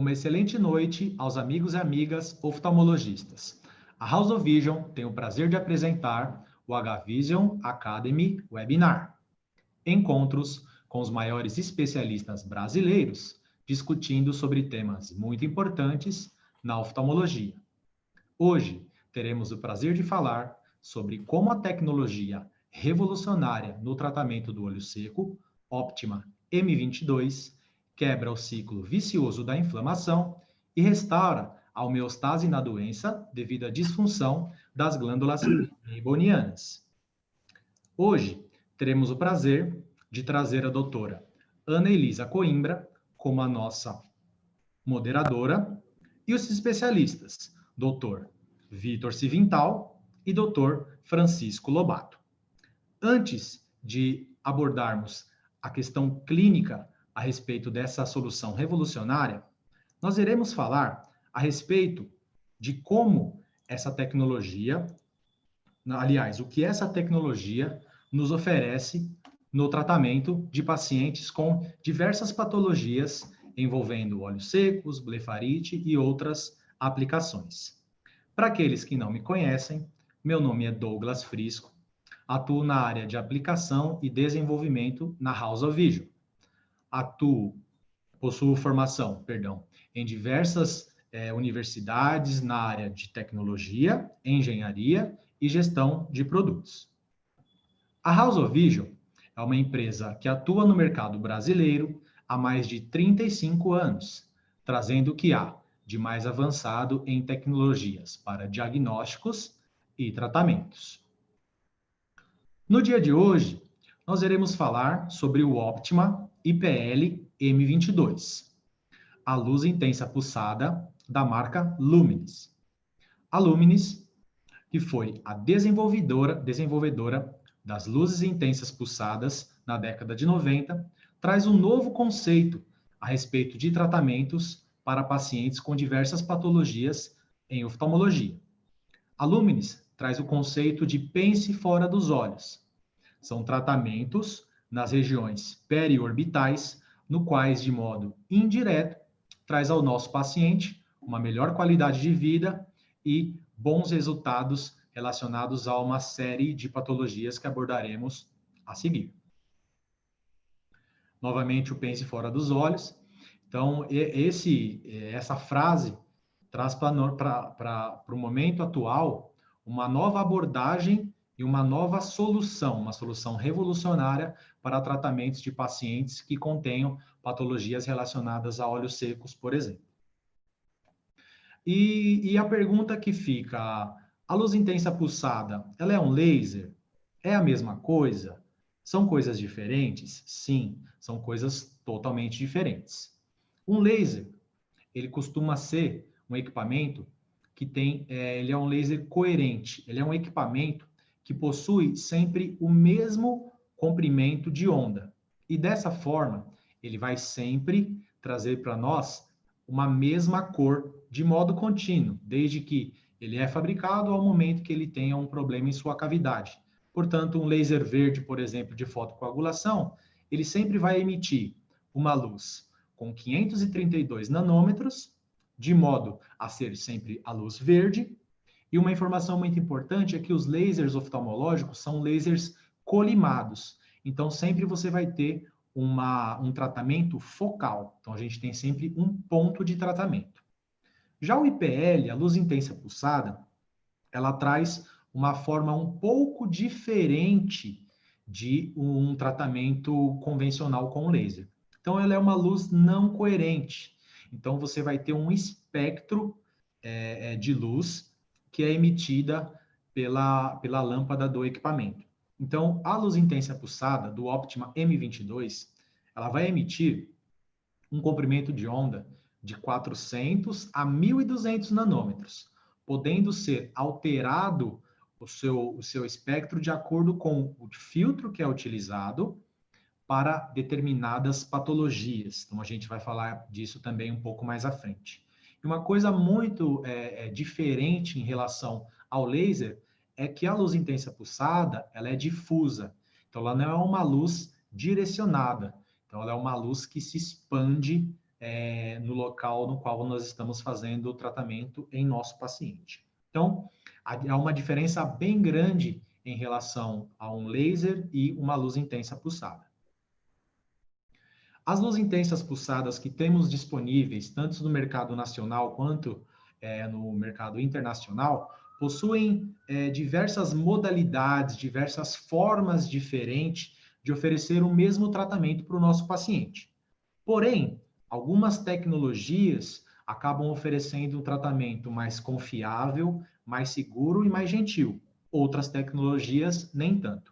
uma excelente noite aos amigos e amigas oftalmologistas. A House of Vision tem o prazer de apresentar o H-Vision Academy Webinar. Encontros com os maiores especialistas brasileiros discutindo sobre temas muito importantes na oftalmologia. Hoje, teremos o prazer de falar sobre como a tecnologia revolucionária no tratamento do olho seco, Optima M22, quebra o ciclo vicioso da inflamação e restaura a homeostase na doença devido à disfunção das glândulas meibonianas. Hoje, teremos o prazer de trazer a doutora Ana Elisa Coimbra como a nossa moderadora e os especialistas, doutor Vitor Civintal e doutor Francisco Lobato. Antes de abordarmos a questão clínica a respeito dessa solução revolucionária, nós iremos falar a respeito de como essa tecnologia, aliás, o que essa tecnologia nos oferece no tratamento de pacientes com diversas patologias envolvendo olhos secos, blefarite e outras aplicações. Para aqueles que não me conhecem, meu nome é Douglas Frisco, atuo na área de aplicação e desenvolvimento na House of Vision. Possuo formação, em diversas universidades na área de tecnologia, engenharia e gestão de produtos. A House of Vision é uma empresa que atua no mercado brasileiro há mais de 35 anos, trazendo o que há de mais avançado em tecnologias para diagnósticos e tratamentos. No dia de hoje, nós iremos falar sobre o Optima IPL M22, a luz intensa pulsada da marca Lumenis. A Lumenis, que foi a desenvolvedora das luzes intensas pulsadas na década de 90, traz um novo conceito a respeito de tratamentos para pacientes com diversas patologias em oftalmologia. A Lumenis traz o conceito de pense fora dos olhos. São tratamentos nas regiões periorbitais, no quais, de modo indireto, traz ao nosso paciente uma melhor qualidade de vida e bons resultados relacionados a uma série de patologias que abordaremos a seguir. Novamente, o pense fora dos olhos. Então, essa frase traz para o momento atual uma nova abordagem e uma nova solução, uma solução revolucionária para tratamentos de pacientes que contenham patologias relacionadas a olhos secos, por exemplo. E a pergunta que fica, a luz intensa pulsada, ela é um laser? É a mesma coisa? São coisas diferentes? Sim, são coisas totalmente diferentes. Um laser, ele costuma ser um equipamento que ele é um laser coerente, ele é um equipamento que possui sempre o mesmo comprimento de onda. E dessa forma, ele vai sempre trazer para nós uma mesma cor de modo contínuo, desde que ele é fabricado ao momento que ele tenha um problema em sua cavidade. Portanto, um laser verde, por exemplo, de fotocoagulação, ele sempre vai emitir uma luz com 532 nanômetros, de modo a ser sempre a luz verde. E uma informação muito importante é que os lasers oftalmológicos são lasers colimados. Então, sempre você vai ter um tratamento focal. Então, a gente tem sempre um ponto de tratamento. Já o IPL, a luz intensa pulsada, ela traz uma forma um pouco diferente de um tratamento convencional com laser. Então, ela é uma luz não coerente. Então, você vai ter um espectro de luz que é emitida pela lâmpada do equipamento. Então, a luz intensa pulsada do Optima M22, ela vai emitir um comprimento de onda de 400 a 1.200 nanômetros, podendo ser alterado o seu espectro de acordo com o filtro que é utilizado para determinadas patologias. Então, a gente vai falar disso também um pouco mais à frente. E uma coisa muito diferente em relação ao laser é que a luz intensa pulsada, ela é difusa. Então, ela não é uma luz direcionada. Então, ela é uma luz que se expande no local no qual nós estamos fazendo o tratamento em nosso paciente. Então, há uma diferença bem grande em relação a um laser e uma luz intensa pulsada. As luzes intensas pulsadas que temos disponíveis, tanto no mercado nacional quanto no mercado internacional, possuem diversas modalidades, diversas formas diferentes de oferecer o mesmo tratamento para o nosso paciente. Porém, algumas tecnologias acabam oferecendo um tratamento mais confiável, mais seguro e mais gentil. Outras tecnologias, nem tanto.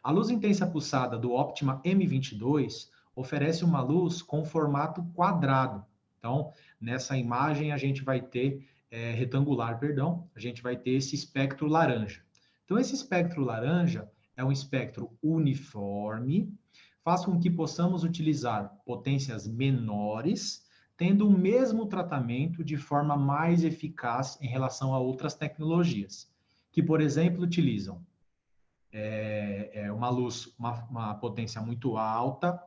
A luz intensa pulsada do Optima M22 oferece uma luz com formato quadrado. Então, nessa imagem a gente vai ter retangular, perdão, a gente vai ter esse espectro laranja. Então, esse espectro laranja é um espectro uniforme, faz com que possamos utilizar potências menores, tendo o mesmo tratamento de forma mais eficaz em relação a outras tecnologias, que, por exemplo, utilizam uma luz, uma potência muito alta,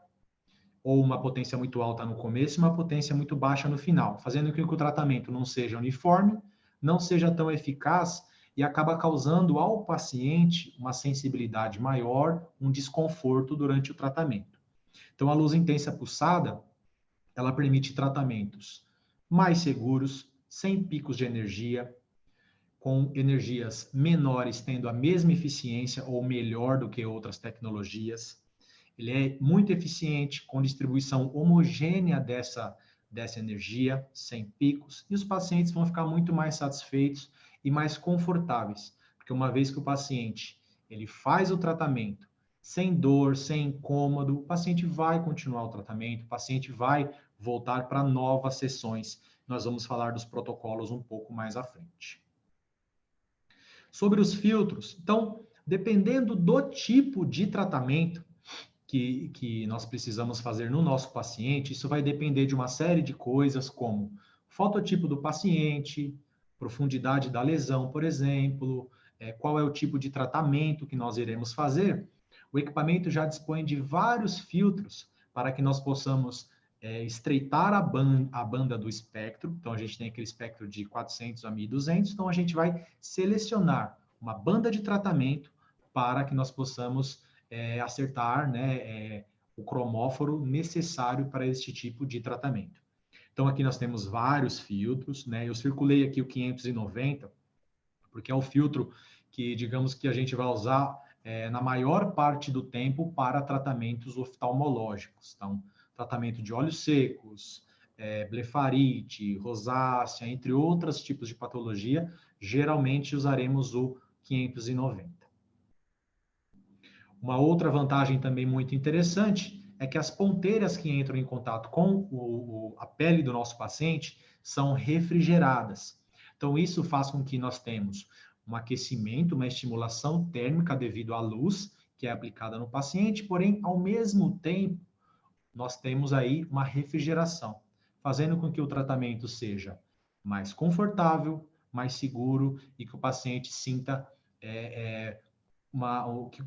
ou uma potência muito alta no começo e uma potência muito baixa no final, fazendo com que o tratamento não seja uniforme, não seja tão eficaz e acaba causando ao paciente uma sensibilidade maior, um desconforto durante o tratamento. Então, a luz intensa pulsada, ela permite tratamentos mais seguros, sem picos de energia, com energias menores, tendo a mesma eficiência ou melhor do que outras tecnologias. Ele é muito eficiente, com distribuição homogênea dessa energia, sem picos, e os pacientes vão ficar muito mais satisfeitos e mais confortáveis, porque uma vez que o paciente ele faz o tratamento sem dor, sem incômodo, o paciente vai continuar o tratamento, o paciente vai voltar para novas sessões. Nós vamos falar dos protocolos um pouco mais à frente. Sobre os filtros, então, dependendo do tipo de tratamento que nós precisamos fazer no nosso paciente, isso vai depender de uma série de coisas, como fototipo do paciente, profundidade da lesão, por exemplo, qual é o tipo de tratamento que nós iremos fazer. O equipamento já dispõe de vários filtros para que nós possamos estreitar a banda do espectro. Então, a gente tem aquele espectro de 400 a 1200, então a gente vai selecionar uma banda de tratamento para que nós possamos acertar, né, o cromóforo necessário para este tipo de tratamento. Então, aqui nós temos vários filtros, né? Eu circulei aqui o 590, porque é o filtro que, digamos que a gente vai usar na maior parte do tempo para tratamentos oftalmológicos. Então, tratamento de olhos secos, blefarite, rosácea, entre outros tipos de patologia, geralmente usaremos o 590. Uma outra vantagem também muito interessante é que as ponteiras que entram em contato com a pele do nosso paciente são refrigeradas. Então, isso faz com que nós temos um aquecimento, uma estimulação térmica devido à luz que é aplicada no paciente, porém, ao mesmo tempo, nós temos aí uma refrigeração, fazendo com que o tratamento seja mais confortável, mais seguro e que o paciente sinta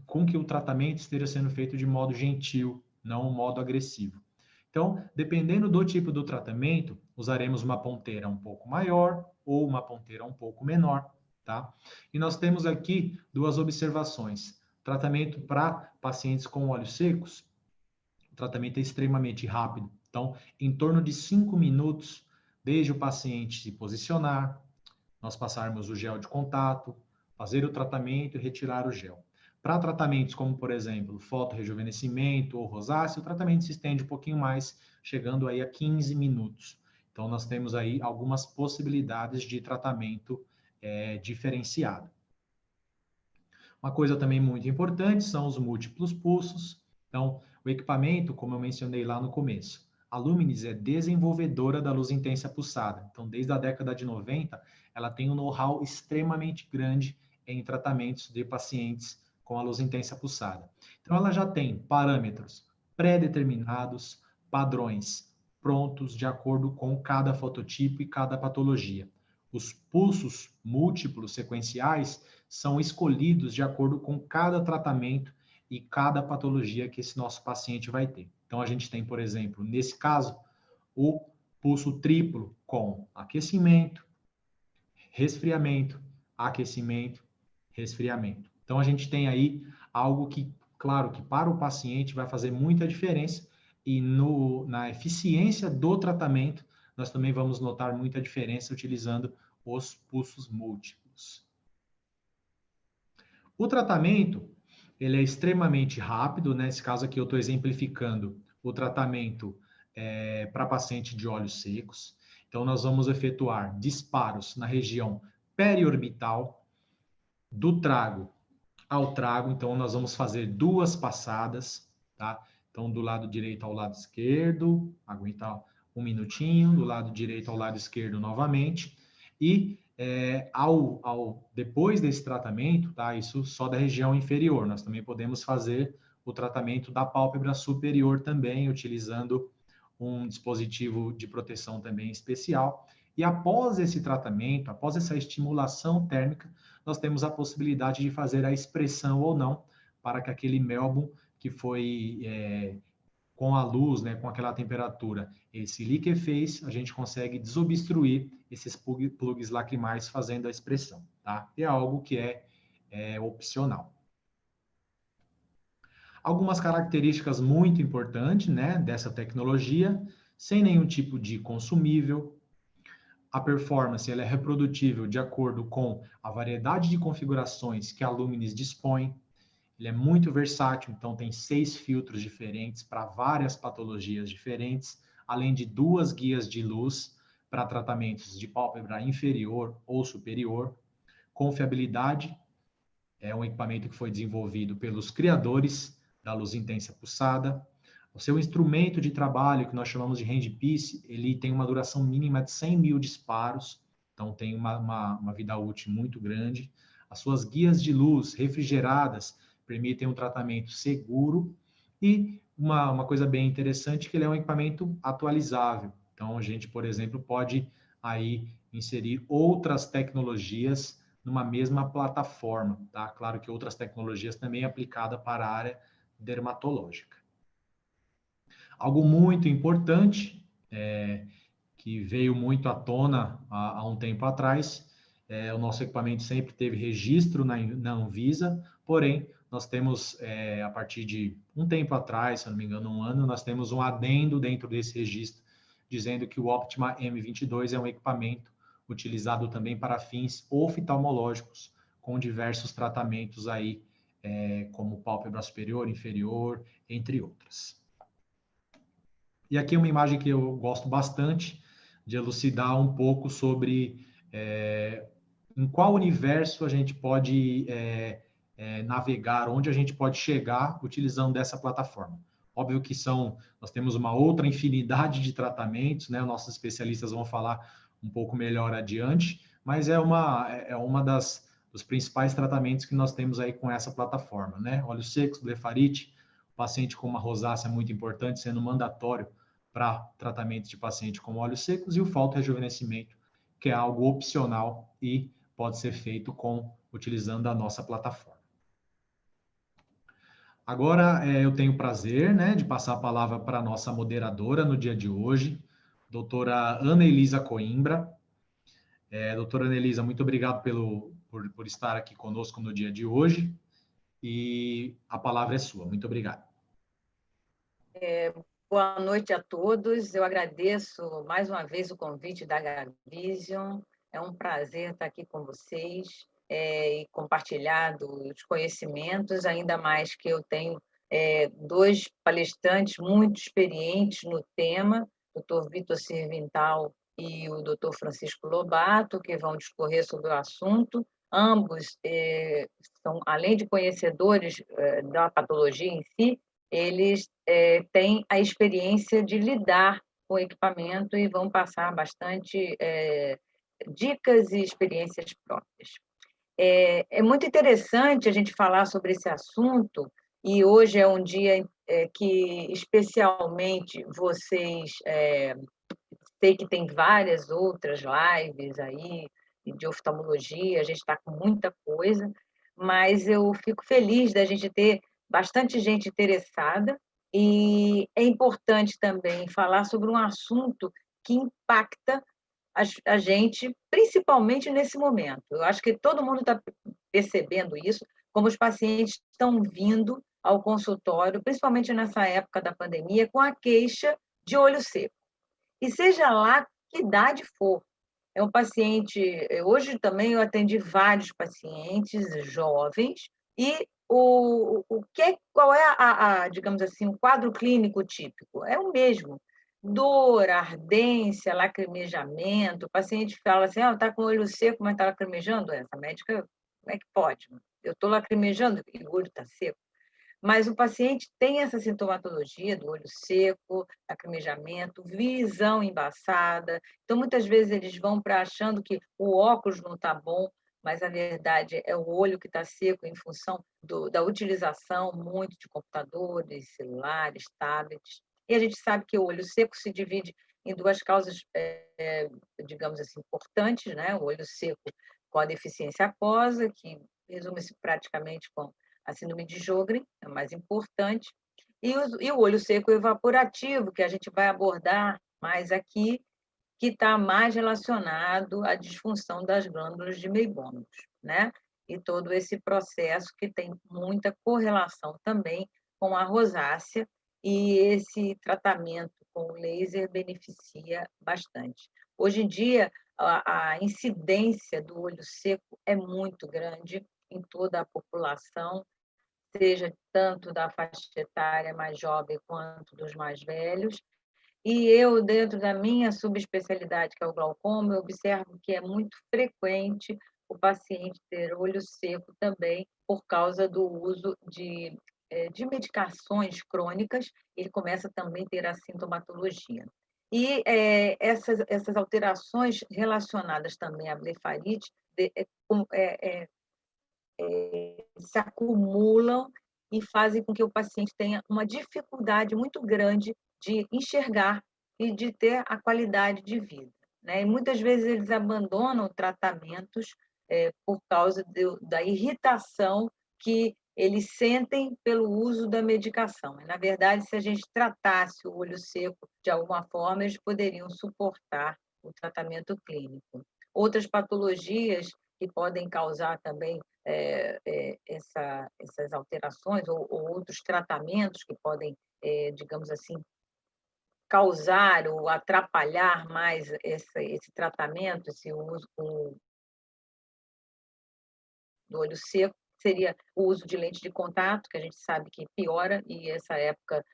com que o tratamento esteja sendo feito de modo gentil, não um modo agressivo. Então, dependendo do tipo do tratamento, usaremos uma ponteira um pouco maior ou uma ponteira um pouco menor, tá? E nós temos aqui duas observações. Tratamento para pacientes com olhos secos, o tratamento é extremamente rápido. Então, em torno de 5 minutos, desde o paciente se posicionar, nós passarmos o gel de contato, fazer o tratamento e retirar o gel. Para tratamentos como, por exemplo, fotorrejuvenescimento ou rosácea, o tratamento se estende um pouquinho mais, chegando aí a 15 minutos. Então, nós temos aí algumas possibilidades de tratamento diferenciado. Uma coisa também muito importante são os múltiplos pulsos. Então, o equipamento, como eu mencionei lá no começo, a Luminis é desenvolvedora da luz intensa pulsada. Então, desde a década de 90, ela tem um know-how extremamente grande em tratamentos de pacientes com a luz intensa pulsada. Então, ela já tem parâmetros pré-determinados, padrões prontos de acordo com cada fototipo e cada patologia. Os pulsos múltiplos sequenciais são escolhidos de acordo com cada tratamento e cada patologia que esse nosso paciente vai ter. Então, a gente tem, por exemplo, nesse caso, o pulso triplo com aquecimento, resfriamento, aquecimento, resfriamento. Então, a gente tem aí algo que, claro, que para o paciente vai fazer muita diferença e na eficiência do tratamento, nós também vamos notar muita diferença utilizando os pulsos múltiplos. O tratamento, ele é extremamente rápido, né? Nesse caso aqui eu estou exemplificando o tratamento para paciente de olhos secos. Então, nós vamos efetuar disparos na região periorbital, do trago ao trago. Então, nós vamos fazer 2 passadas, tá? Então, do lado direito ao lado esquerdo, aguentar 1 minutinho, do lado direito ao lado esquerdo novamente. E depois desse tratamento, tá? Isso só da região inferior. Nós também podemos fazer o tratamento da pálpebra superior também, utilizando um dispositivo de proteção também especial. E após esse tratamento, após essa estimulação térmica, nós temos a possibilidade de fazer a expressão ou não, para que aquele melbon que foi com a luz, né, com aquela temperatura, ele se liquefez, a gente consegue desobstruir esses plugs lacrimais fazendo a expressão, tá? É algo que é opcional. Algumas características muito importantes, né, dessa tecnologia, sem nenhum tipo de consumível. A performance ela é reprodutível de acordo com a variedade de configurações que a Luminis dispõe. Ele é muito versátil, então tem 6 filtros diferentes para várias patologias diferentes, além de 2 guias de luz para tratamentos de pálpebra inferior ou superior. Confiabilidade, é um equipamento que foi desenvolvido pelos criadores da luz intensa pulsada. O seu instrumento de trabalho, que nós chamamos de handpiece, ele tem uma duração mínima de 100 mil disparos, então tem uma vida útil muito grande. As suas guias de luz refrigeradas permitem um tratamento seguro e uma coisa bem interessante que ele é um equipamento atualizável. Então, a gente, por exemplo, pode aí inserir outras tecnologias numa mesma plataforma, tá? Claro que outras tecnologias também aplicadas para a área dermatológica. Algo muito importante, que veio muito à tona há um tempo atrás, o nosso equipamento sempre teve registro na Anvisa, porém, nós temos, a partir de um tempo atrás, se não me engano, 1 ano, nós temos um adendo dentro desse registro, dizendo que o Optima M22 é um equipamento utilizado também para fins oftalmológicos, com diversos tratamentos aí, como pálpebra superior, inferior, entre outras. E aqui uma imagem que eu gosto bastante de elucidar um pouco sobre em qual universo a gente pode navegar, onde a gente pode chegar utilizando dessa plataforma. Óbvio que nós temos uma outra infinidade de tratamentos, né? Nossos especialistas vão falar um pouco melhor adiante, mas é uma dos principais tratamentos que nós temos aí com essa plataforma, né? Olhos secos, blefarite, paciente com uma rosácea muito importante, sendo mandatório para tratamento de paciente com olhos secos, e o fotorrejuvenescimento, que é algo opcional e pode ser feito utilizando a nossa plataforma. Agora, eu tenho o prazer, né, de passar a palavra para a nossa moderadora no dia de hoje, doutora Ana Elisa Coimbra. Doutora Ana Elisa, muito obrigado por estar aqui conosco no dia de hoje, e a palavra é sua. Muito obrigado. Boa noite a todos. Eu agradeço mais uma vez o convite da Gavision. É um prazer estar aqui com vocês e compartilhar dos conhecimentos, ainda mais que eu tenho 2 palestrantes muito experientes no tema, o Dr. Vitor Sirvintal e o Dr. Francisco Lobato, que vão discorrer sobre o assunto. Ambos são, além de conhecedores da patologia em si, eles têm a experiência de lidar com o equipamento e vão passar bastante dicas e experiências próprias. É muito interessante a gente falar sobre esse assunto, e hoje é um dia que, especialmente, vocês... sei que tem várias outras lives aí de oftalmologia, a gente está com muita coisa, mas eu fico feliz da gente ter bastante gente interessada E é importante também falar sobre um assunto que impacta a gente, principalmente nesse momento. Eu acho que todo mundo está percebendo isso, como os pacientes estão vindo ao consultório, principalmente nessa época da pandemia, com a queixa de olho seco. E seja lá que idade for. É um paciente. Hoje também eu atendi vários pacientes jovens, e qual é digamos assim, o quadro clínico típico? É o mesmo. Dor, ardência, lacrimejamento. O paciente fala assim: está com o olho seco, mas está lacrimejando? Essa médica, como é que pode? Eu estou lacrimejando e o olho está seco. Mas o paciente tem essa sintomatologia do olho seco, lacrimejamento, visão embaçada. Então, muitas vezes, eles vão para achando que o óculos não está bom, mas, na verdade, é o olho que está seco em função da utilização muito de computadores, celulares, tablets. E a gente sabe que o olho seco se divide em duas causas, digamos assim, importantes, né? O olho seco com a deficiência aquosa, que resume-se praticamente com a síndrome de Sjögren, é mais importante, e o olho seco evaporativo, que a gente vai abordar mais aqui, que está mais relacionado à disfunção das glândulas de meibônus, né? E todo esse processo que tem muita correlação também com a rosácea, e esse tratamento com laser beneficia bastante. Hoje em dia, a incidência do olho seco é muito grande em toda a população, seja tanto da faixa etária mais jovem quanto dos mais velhos. E eu, dentro da minha subespecialidade, que é o glaucoma, eu observo que é muito frequente o paciente ter olho seco também por causa do uso de medicações crônicas. Ele começa também a ter a sintomatologia. E essas alterações relacionadas também à blefarite se acumulam e fazem com que o paciente tenha uma dificuldade muito grande de enxergar e de ter a qualidade de vida, né? E muitas vezes eles abandonam tratamentos por causa da irritação que eles sentem pelo uso da medicação. E, na verdade, se a gente tratasse o olho seco de alguma forma, eles poderiam suportar o tratamento clínico. Outras patologias que podem causar também essas alterações, ou outros tratamentos que podem, digamos assim, causar ou atrapalhar mais esse tratamento, esse uso do olho seco, seria o uso de lente de contato, que a gente sabe que piora, e essa época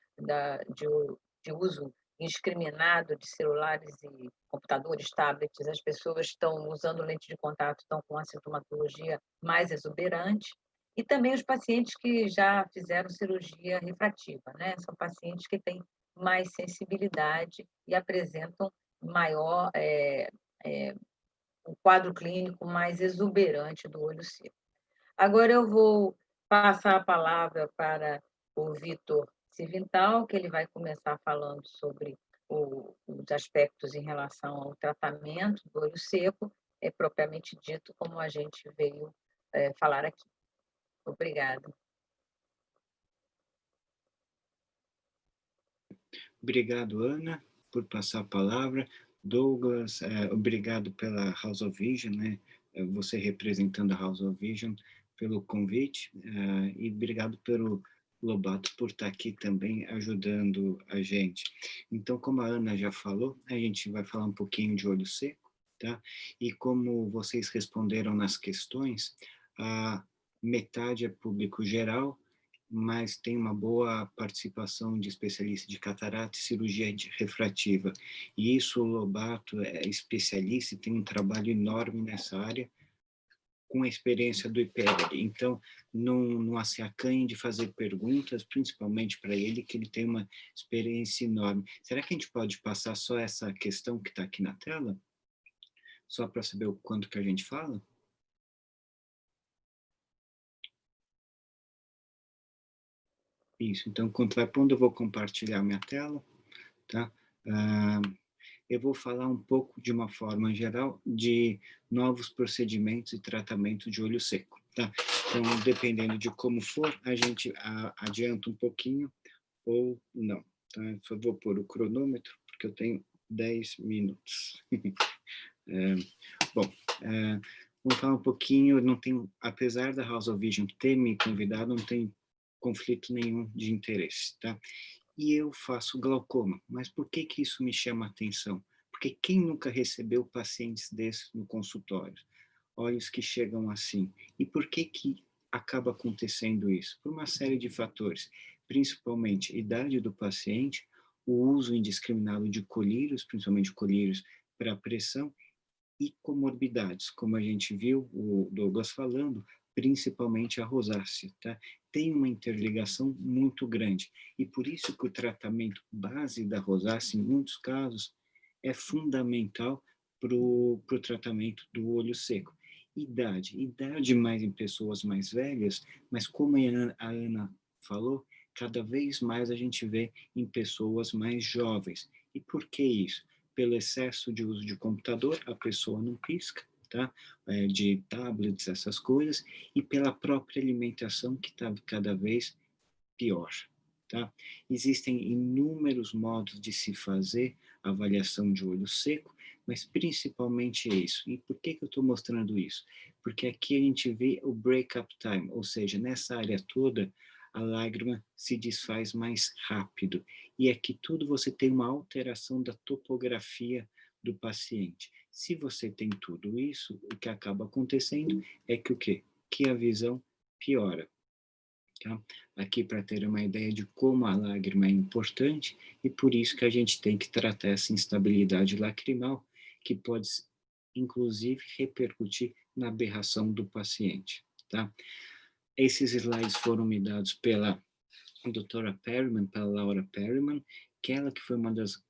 de uso indiscriminado de celulares e computadores, tablets, as pessoas estão usando lente de contato, estão com a sintomatologia mais exuberante. E também os pacientes que já fizeram cirurgia refrativa, né? São pacientes que têm mais sensibilidade e apresentam maior, um quadro clínico mais exuberante do olho seco. Agora eu vou passar a palavra para o Vitor Civintal, que ele vai começar falando sobre os aspectos em relação ao tratamento do olho seco, propriamente dito, como a gente veio falar aqui. Obrigada. Obrigado, Ana, por passar a palavra. Douglas, obrigado pela House of Vision, né? Você representando a House of Vision, pelo convite, e obrigado pelo Lobato por estar aqui também ajudando a gente. Então, como a Ana já falou, a gente vai falar um pouquinho de olho seco, tá? E como vocês responderam nas questões, a metade é público geral, mas tem uma boa participação de especialistas de catarata e cirurgia refrativa. E isso, o Lobato é especialista e tem um trabalho enorme nessa área, com a experiência do IPL. Então, não se acanhe de fazer perguntas, principalmente para ele, que ele tem uma experiência enorme. Será que a gente pode passar só essa questão que está aqui na tela? Só para saber o quanto que a gente fala? Isso, então, enquanto vai pondo, eu vou compartilhar minha tela, tá? Eu vou falar um pouco, de uma forma geral, de novos procedimentos e tratamento de olho seco, tá? Então, dependendo de como for, a gente adianta um pouquinho ou não. Tá? Eu só vou pôr o cronômetro, porque eu tenho 10 minutos. É, bom, vamos falar um pouquinho, não tenho, apesar da House of Vision ter me convidado, não tem conflito nenhum de interesse, tá? E eu faço glaucoma, mas por que que isso me chama a atenção? Porque quem nunca recebeu pacientes desses no consultório? Olhos que chegam assim. E por que que acaba acontecendo isso? Por uma série de fatores, principalmente idade do paciente, o uso indiscriminado de colírios, principalmente colírios para pressão, e comorbidades, como a gente viu o Douglas falando, principalmente a rosácea, tá? Tem uma interligação muito grande, e por isso que o tratamento base da rosácea, em muitos casos, é fundamental para o tratamento do olho seco. Idade mais em pessoas mais velhas, mas como a Ana falou, cada vez mais a gente vê em pessoas mais jovens. E por que isso? Pelo excesso de uso de computador, a pessoa não pisca, tá? De tablets, essas coisas, e pela própria alimentação que está cada vez pior, tá? Existem inúmeros modos de se fazer avaliação de olho seco, mas principalmente isso. E por que que eu estou mostrando isso? Porque aqui a gente vê o break-up time, ou seja, nessa área toda, a lágrima se desfaz mais rápido. E aqui tudo você tem uma alteração da topografia do paciente. Se você tem tudo isso, o que acaba acontecendo é que o quê? Que a visão piora. Tá? Aqui para ter uma ideia de como a lágrima é importante e por isso que a gente tem que tratar essa instabilidade lacrimal, que pode, inclusive, repercutir na aberração do paciente. Tá? Esses slides foram me dados pela doutora Perryman, pela Laura Perryman, que ela que foi uma das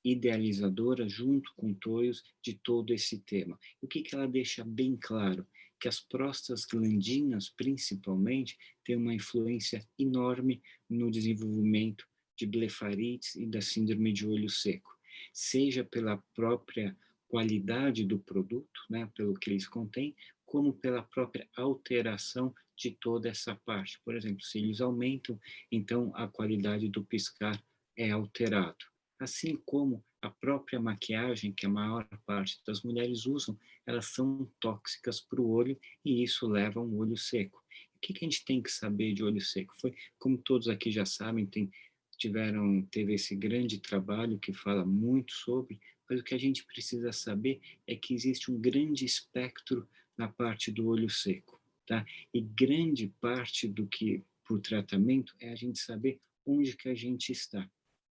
idealizadoras, junto com Toyos, de todo esse tema. O que que ela deixa bem claro? Que as prostaglandinas, principalmente, têm uma influência enorme no desenvolvimento de blefarites e da síndrome de olho seco, seja pela própria qualidade do produto, né, pelo que eles contêm, como pela própria alteração de toda essa parte. Por exemplo, se eles aumentam, então a qualidade do piscar é alterado. Assim como a própria maquiagem, que a maior parte das mulheres usam, elas são tóxicas para o olho e isso leva a um olho seco. O que que a gente tem que saber de olho seco? Foi, como todos aqui já sabem, teve esse grande trabalho que fala muito sobre, mas o que a gente precisa saber é que existe um grande espectro na parte do olho seco, tá? E grande parte do que para o tratamento é a gente saber onde que a gente está.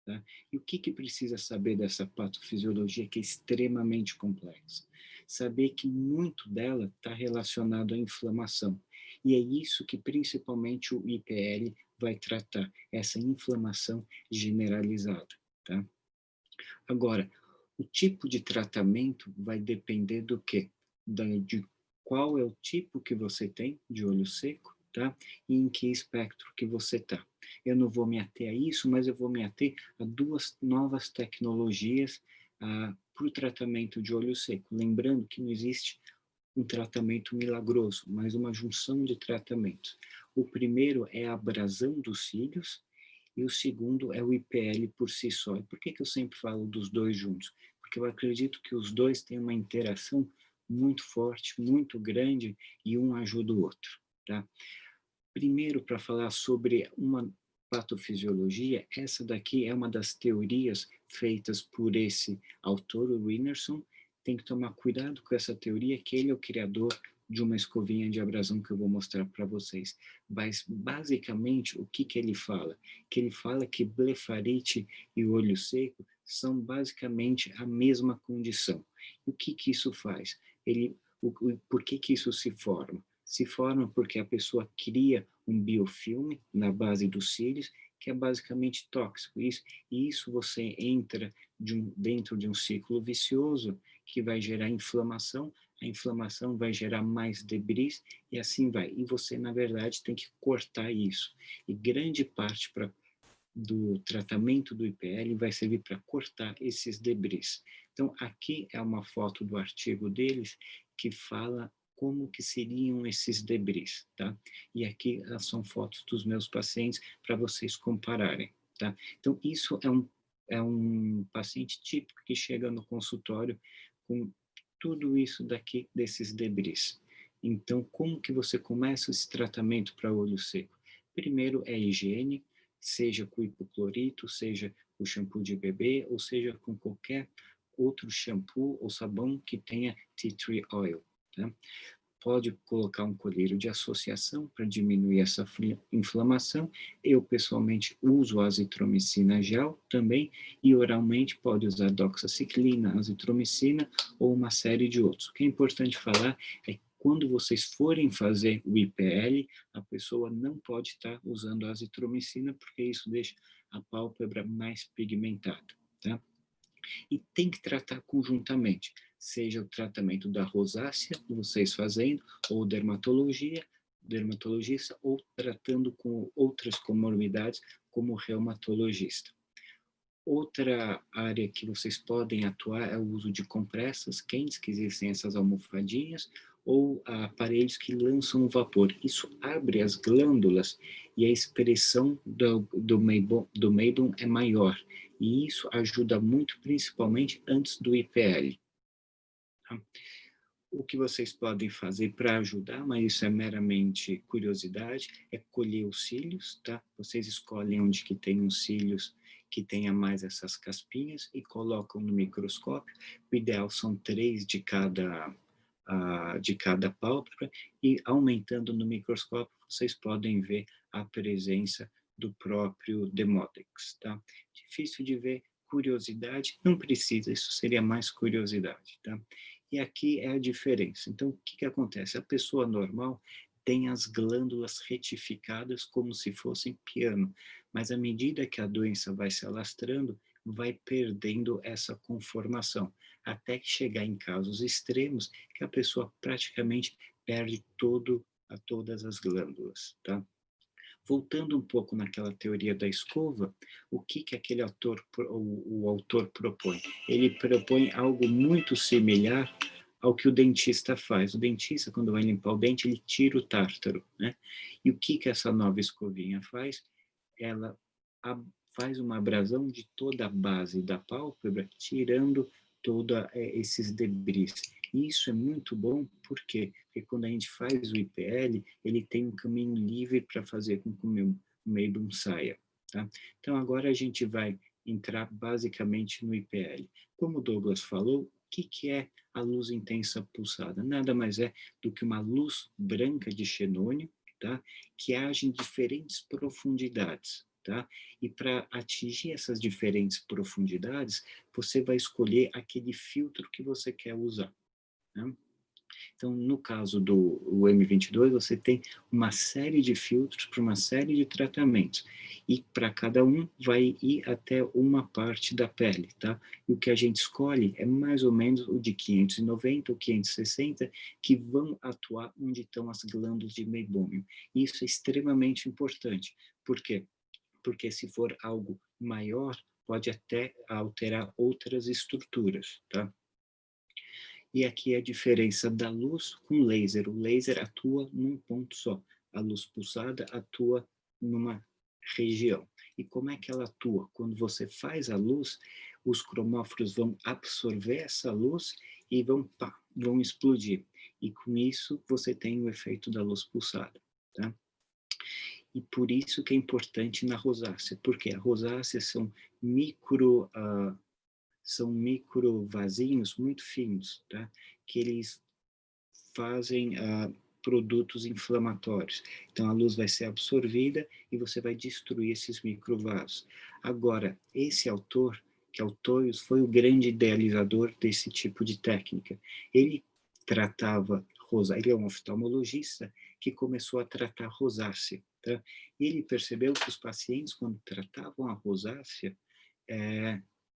Tá? E o que que precisa saber dessa patofisiologia que é extremamente complexa? Saber que muito dela está relacionado à inflamação. E é isso que principalmente o IPL vai tratar, essa inflamação generalizada. Tá? Agora, o tipo de tratamento vai depender do quê? De qual é o tipo que você tem de olho seco, tá? E em que espectro que você está. Eu não vou me ater a isso, mas eu vou me ater a duas novas tecnologias para o tratamento de olho seco. Lembrando que não existe um tratamento milagroso, mas uma junção de tratamentos. O primeiro é a abrasão dos cílios e o segundo é o IPL por si só. E por que que eu sempre falo dos dois juntos? Porque eu acredito que os dois têm uma interação muito forte, muito grande e um ajuda o outro, tá? Primeiro, para falar sobre uma patofisiologia, essa daqui é uma das teorias feitas por esse autor, o Wienerson. Tem que tomar cuidado com essa teoria, que ele é o criador de uma escovinha de abrasão que eu vou mostrar para vocês. Mas, basicamente, o que que ele fala? Que ele fala que blefarite e olho seco são basicamente a mesma condição. E o que que isso faz? Por que que isso se forma? Se forma porque a pessoa cria um biofilme na base dos cílios, que é basicamente tóxico. E isso você entra dentro de um ciclo vicioso que vai gerar inflamação, a inflamação vai gerar mais debris e assim vai. E você, na verdade, tem que cortar isso. E grande parte do tratamento do IPL vai servir para cortar esses debris. Então, aqui é uma foto do artigo deles que fala como que seriam esses debris, tá? E aqui são fotos dos meus pacientes para vocês compararem, tá? Então, isso é um paciente típico que chega no consultório com tudo isso daqui, desses debris. Então, como que você começa esse tratamento para olho seco? Primeiro é higiene, seja com hipoclorito, seja o shampoo de bebê, ou seja com qualquer outro shampoo ou sabão que tenha tea tree oil, tá? Pode colocar um colírio de associação para diminuir essa inflamação. Eu, pessoalmente, uso azitromicina gel também, e oralmente pode usar doxaciclina, azitromicina ou uma série de outros. O que é importante falar é que quando vocês forem fazer o IPL, a pessoa não pode estar usando azitromicina, porque isso deixa a pálpebra mais pigmentada, tá? E tem que tratar conjuntamente, seja o tratamento da rosácea, vocês fazendo, ou dermatologista, ou tratando com outras comorbidades, como reumatologista. Outra área que vocês podem atuar é o uso de compressas quentes, que existem essas almofadinhas, ou aparelhos que lançam vapor. Isso abre as glândulas e a expressão do meibum é maior. E isso ajuda muito, principalmente antes do IPL. Tá? O que vocês podem fazer para ajudar, mas isso é meramente curiosidade, é colher os cílios, tá? Vocês escolhem onde que tem os cílios que tenha mais essas caspinhas e colocam no microscópio. O ideal são 3 de cada pálpebra, e aumentando no microscópio vocês podem ver a presença do próprio Demodex, tá? Difícil de ver, curiosidade, não precisa, isso seria mais curiosidade, tá? E aqui é a diferença. Então, o que acontece? A pessoa normal tem as glândulas retificadas como se fossem piano, mas à medida que a doença vai se alastrando, vai perdendo essa conformação, até que chegar em casos extremos que a pessoa praticamente perde todas as glândulas, tá? Voltando um pouco naquela teoria da escova, o que aquele o autor propõe? Ele propõe algo muito similar ao que o dentista faz. O dentista, quando vai limpar o dente, ele tira o tártaro, né? E o que essa nova escovinha faz? Ela faz uma abrasão de toda a base da pálpebra, tirando todos esses debris. E isso é muito bom, por quê? Porque quando a gente faz o IPL, ele tem um caminho livre para fazer com que o meibum saia. Tá? Então, agora a gente vai entrar basicamente no IPL. Como o Douglas falou, o que é a luz intensa pulsada? Nada mais é do que uma luz branca de xenônio, tá? Que age em diferentes profundidades. Tá? E para atingir essas diferentes profundidades, você vai escolher aquele filtro que você quer usar. Né? Então, no caso do M22, você tem uma série de filtros para uma série de tratamentos. E para cada um vai ir até uma parte da pele, tá? E o que a gente escolhe é mais ou menos o de 590 ou 560, que vão atuar onde estão as glândulas de meibômio. Isso é extremamente importante. Por quê? Porque se for algo maior, pode até alterar outras estruturas, tá? E aqui é a diferença da luz com laser. O laser atua num ponto só. A luz pulsada atua numa região. E como é que ela atua? Quando você faz a luz, os cromóforos vão absorver essa luz e vão explodir. E com isso você tem o efeito da luz pulsada, tá? E por isso que é importante na rosácea, porque a rosácea são micro vasinhos muito finos, tá? Que eles fazem produtos inflamatórios. Então, a luz vai ser absorvida e você vai destruir esses microvasos. Agora, esse autor, que é o Toyos, foi o grande idealizador desse tipo de técnica. Ele tratava ele é um oftalmologista que começou a tratar rosácea. Tá? Ele percebeu que os pacientes, quando tratavam a rosácea,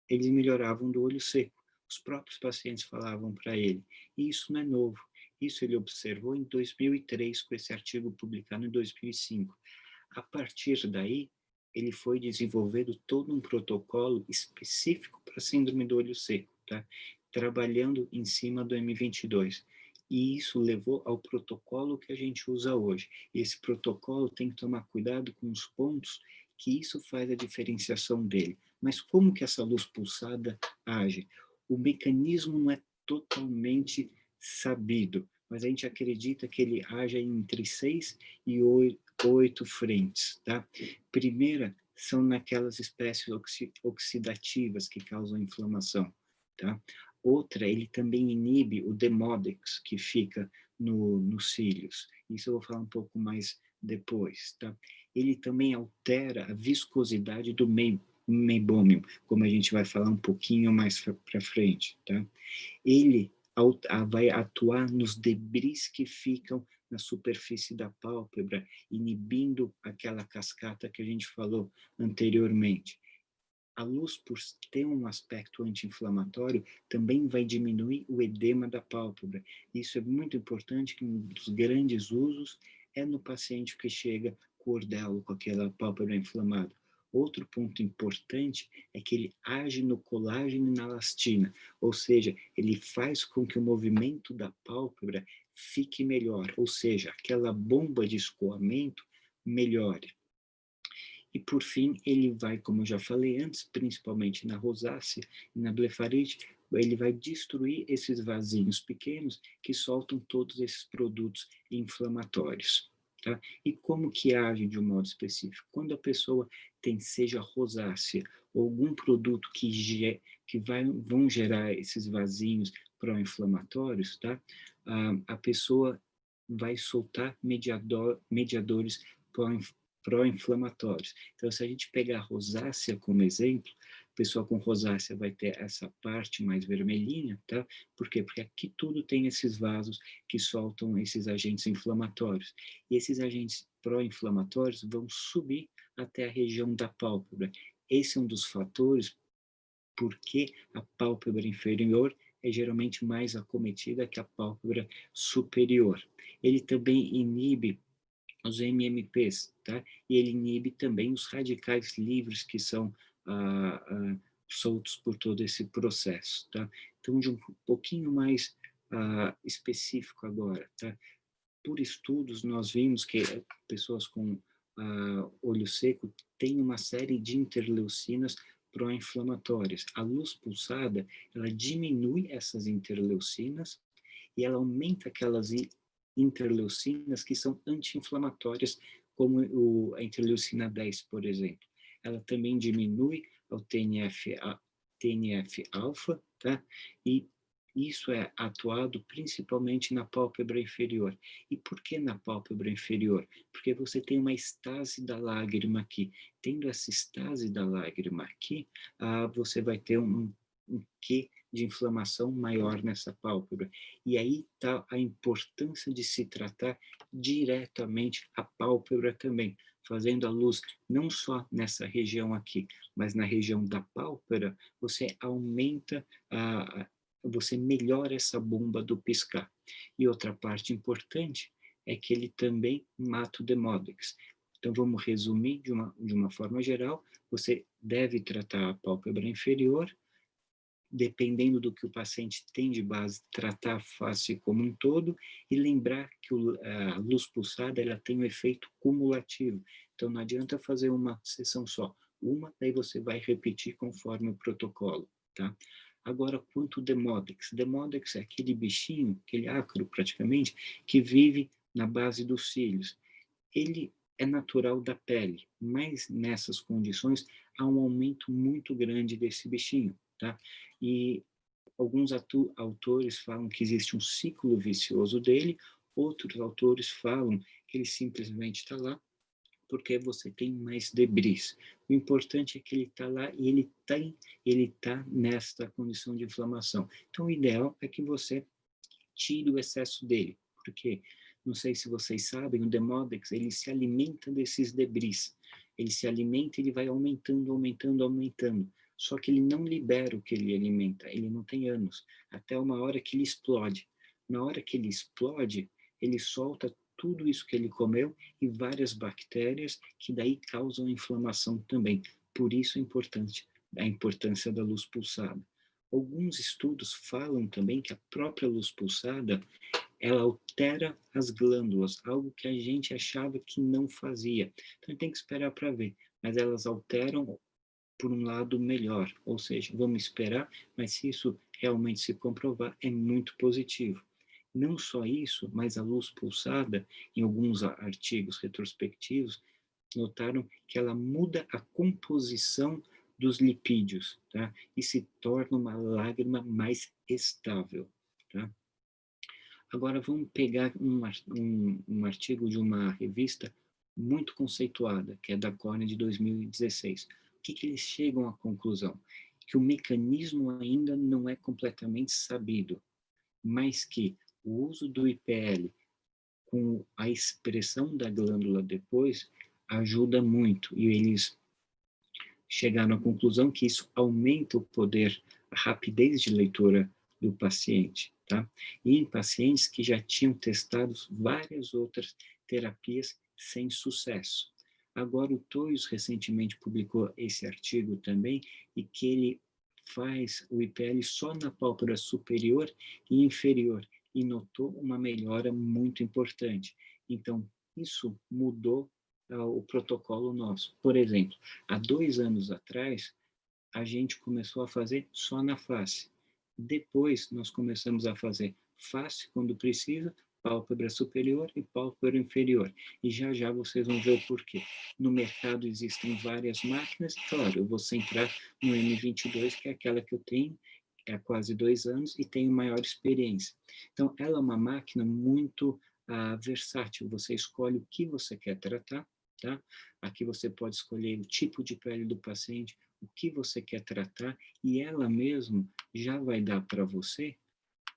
eles melhoravam do olho seco. Os próprios pacientes falavam para ele. E isso não é novo. Isso ele observou em 2003, com esse artigo publicado em 2005. A partir daí, ele foi desenvolvendo todo um protocolo específico para a síndrome do olho seco, tá? Trabalhando em cima do M22. E isso levou ao protocolo que a gente usa hoje. E esse protocolo tem que tomar cuidado com os pontos que isso faz a diferenciação dele. Mas como que essa luz pulsada age? O mecanismo não é totalmente sabido, mas a gente acredita que ele age entre 6 e 8 frentes, tá? Primeira são naquelas espécies oxidativas que causam inflamação, tá? Outra, ele também inibe o demodex, que fica nos cílios. Isso eu vou falar um pouco mais depois, tá? Ele também altera a viscosidade do meibônio, como a gente vai falar um pouquinho mais para frente, tá? Ele vai atuar nos debris que ficam na superfície da pálpebra, inibindo aquela cascata que a gente falou anteriormente. A luz, por ter um aspecto anti-inflamatório, também vai diminuir o edema da pálpebra. Isso é muito importante, que um dos grandes usos é no paciente que chega com ordelo, com aquela pálpebra inflamada. Outro ponto importante é que ele age no colágeno e na elastina, ou seja, ele faz com que o movimento da pálpebra fique melhor, ou seja, aquela bomba de escoamento melhore. E, por fim, ele vai, como eu já falei antes, principalmente na rosácea e na blefarite, ele vai destruir esses vasinhos pequenos que soltam todos esses produtos inflamatórios. Tá? E como que age de um modo específico? Quando a pessoa tem, seja rosácea ou algum produto que vão gerar esses vasinhos pró-inflamatórios, tá? A pessoa vai soltar mediadores pró-inflamatórios. Então, se a gente pegar a rosácea como exemplo, a pessoa com rosácea vai ter essa parte mais vermelhinha, tá? Por quê? Porque aqui tudo tem esses vasos que soltam esses agentes inflamatórios. E esses agentes pró-inflamatórios vão subir até a região da pálpebra. Esse é um dos fatores porque a pálpebra inferior é geralmente mais acometida que a pálpebra superior. Ele também inibe os MMPs, tá? E ele inibe também os radicais livres que são soltos por todo esse processo, tá? Então, de um pouquinho mais específico agora, tá? Por estudos, nós vimos que pessoas com olho seco têm uma série de interleucinas pró-inflamatórias. A luz pulsada, ela diminui essas interleucinas e ela aumenta aquelas interleucinas que são anti-inflamatórias, como a interleucina 10, por exemplo. Ela também diminui o TNF-alfa, tá? E isso é atuado principalmente na pálpebra inferior. E por que na pálpebra inferior? Porque você tem uma estase da lágrima aqui. Tendo essa estase da lágrima aqui, você vai ter um quê de inflamação maior nessa pálpebra. E aí está a importância de se tratar diretamente a pálpebra também, fazendo a luz não só nessa região aqui, mas na região da pálpebra, você aumenta você melhora essa bomba do piscar. E outra parte importante é que ele também mata o demodex. Então, vamos resumir de uma forma geral, você deve tratar a pálpebra inferior, dependendo do que o paciente tem de base, tratar a face como um todo e lembrar que a luz pulsada ela tem um efeito cumulativo. Então, não adianta fazer uma sessão só. Daí você vai repetir conforme o protocolo, tá? Agora, quanto ao Demodex. Demodex é aquele bichinho, aquele ácaro praticamente, que vive na base dos cílios. Ele é natural da pele, mas nessas condições há um aumento muito grande desse bichinho, tá? E alguns autores falam que existe um ciclo vicioso dele, outros autores falam que ele simplesmente está lá porque você tem mais debris. O importante é que ele está lá e ele tá nesta condição de inflamação. Então, o ideal é que você tire o excesso dele, porque, não sei se vocês sabem, o Demodex, ele se alimenta desses debris. Ele se alimenta e ele vai aumentando, aumentando, aumentando. Só que ele não libera o que ele alimenta, ele não tem ânus, até uma hora que ele explode. Na hora que ele explode, ele solta tudo isso que ele comeu e várias bactérias que daí causam inflamação também. Por isso é importante a importância da luz pulsada. Alguns estudos falam também que a própria luz pulsada ela altera as glândulas, algo que a gente achava que não fazia. Então tem que esperar para ver. mas elas alteram por um lado melhor, ou seja, vamos esperar, mas se isso realmente se comprovar, é muito positivo. Não só isso, mas a luz pulsada, em alguns artigos retrospectivos, notaram que ela muda a composição dos lipídios, tá? E se torna uma lágrima mais estável, tá? Agora vamos pegar um artigo de uma revista muito conceituada, que é da Cornell de 2016. O que eles chegam à conclusão? Que o mecanismo ainda não é completamente sabido, mas que o uso do IPL com a expressão da glândula depois ajuda muito. E eles chegaram à conclusão que isso aumenta o poder, a rapidez de leitura do paciente, tá? E em pacientes que já tinham testado várias outras terapias sem sucesso. Agora, o Toyos recentemente publicou esse artigo também, e que ele faz o IPL só na pálpebra superior e inferior, e notou uma melhora muito importante. Então, isso mudou o protocolo nosso. Por exemplo, há 2 anos atrás, a gente começou a fazer só na face. Depois, nós começamos a fazer face quando precisa, pálpebra superior e pálpebra inferior. E já já vocês vão ver o porquê. No mercado existem várias máquinas, e claro, eu vou centrar no M22, que é aquela que eu tenho há quase 2 anos e tenho maior experiência. Então, ela é uma máquina muito versátil. Você escolhe o que você quer tratar, tá? Aqui você pode escolher o tipo de pele do paciente, o que você quer tratar, e ela mesmo já vai dar para você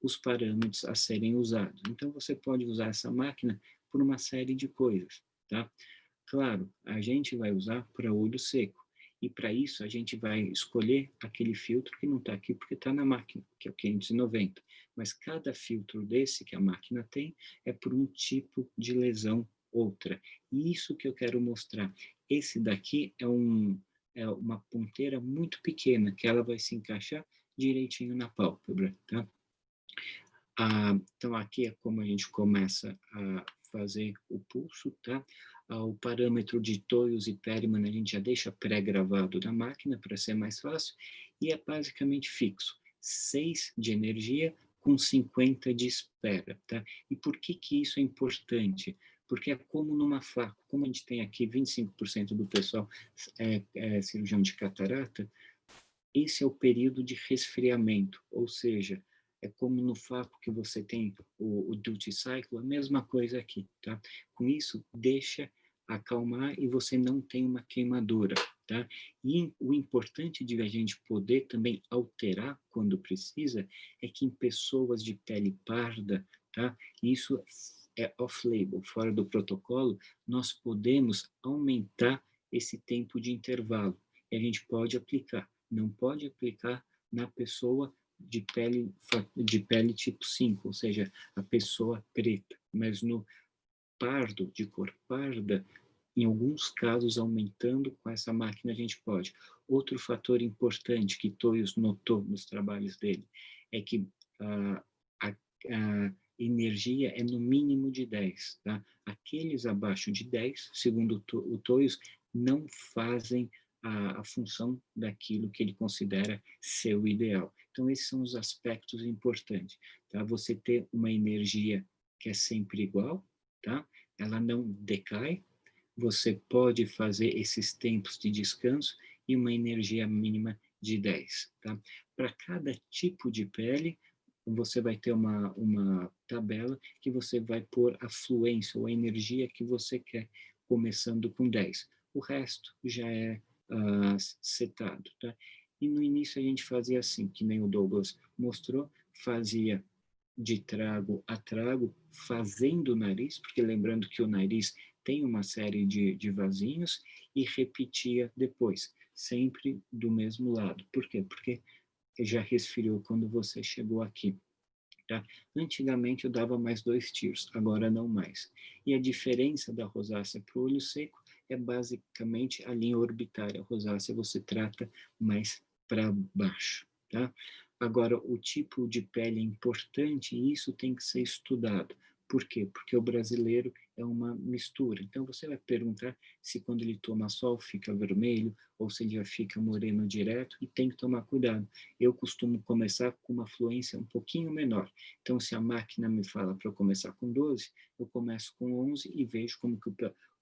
os parâmetros a serem usados. Então, você pode usar essa máquina por uma série de coisas, tá? Claro, a gente vai usar para olho seco, e para isso a gente vai escolher aquele filtro que não está aqui porque está na máquina, que é o 590. Mas cada filtro desse que a máquina tem é por um tipo de lesão outra. E isso que eu quero mostrar. Esse daqui é uma ponteira muito pequena, que ela vai se encaixar direitinho na pálpebra, tá? Então, aqui é como a gente começa a fazer o pulso, tá? O parâmetro de Toyos e Perman a gente já deixa pré-gravado na máquina para ser mais fácil, e é basicamente fixo. 6 de energia com 50 de espera, tá? E por que isso é importante? Porque é como numa faca, como a gente tem aqui 25% do pessoal cirurgião de catarata, esse é o período de resfriamento, ou seja, é como no faco que você tem o duty cycle, a mesma coisa aqui, tá? Com isso, deixa acalmar e você não tem uma queimadura, tá? E o importante de a gente poder também alterar quando precisa é que em pessoas de pele parda, tá? Isso é off-label, fora do protocolo, nós podemos aumentar esse tempo de intervalo e a gente pode aplicar. Não pode aplicar na pessoa de pele tipo 5, ou seja, a pessoa preta, mas no pardo, de cor parda, em alguns casos aumentando com essa máquina a gente pode. Outro fator importante que Toyos notou nos trabalhos dele é que a energia é no mínimo de 10, tá? Aqueles abaixo de 10, segundo o Toyos, não fazem a função daquilo que ele considera ser o ideal. Então, esses são os aspectos importantes, tá? Você ter uma energia que é sempre igual, tá? Ela não decai, você pode fazer esses tempos de descanso e uma energia mínima de 10, tá? Para cada tipo de pele, você vai ter uma tabela que você vai pôr a fluência ou a energia que você quer, começando com 10. O resto já é setado, tá? E no início a gente fazia assim, que nem o Douglas mostrou, fazia de trago a trago, fazendo o nariz, porque lembrando que o nariz tem uma série de vasinhos, e repetia depois, sempre do mesmo lado. Por quê? Porque já resfriou quando você chegou aqui. Tá? Antigamente eu dava mais 2 tiros, agora não mais. E a diferença da rosácea para o olho seco é basicamente a linha orbitária. A rosácea você trata mais para baixo. Tá? Agora, o tipo de pele é importante e isso tem que ser estudado. Por quê? Porque o brasileiro é uma mistura. Então, você vai perguntar se quando ele toma sol fica vermelho ou se ele já fica moreno direto, e tem que tomar cuidado. Eu costumo começar com uma fluência um pouquinho menor. Então, se a máquina me fala para eu começar com 12, eu começo com 11 e vejo como que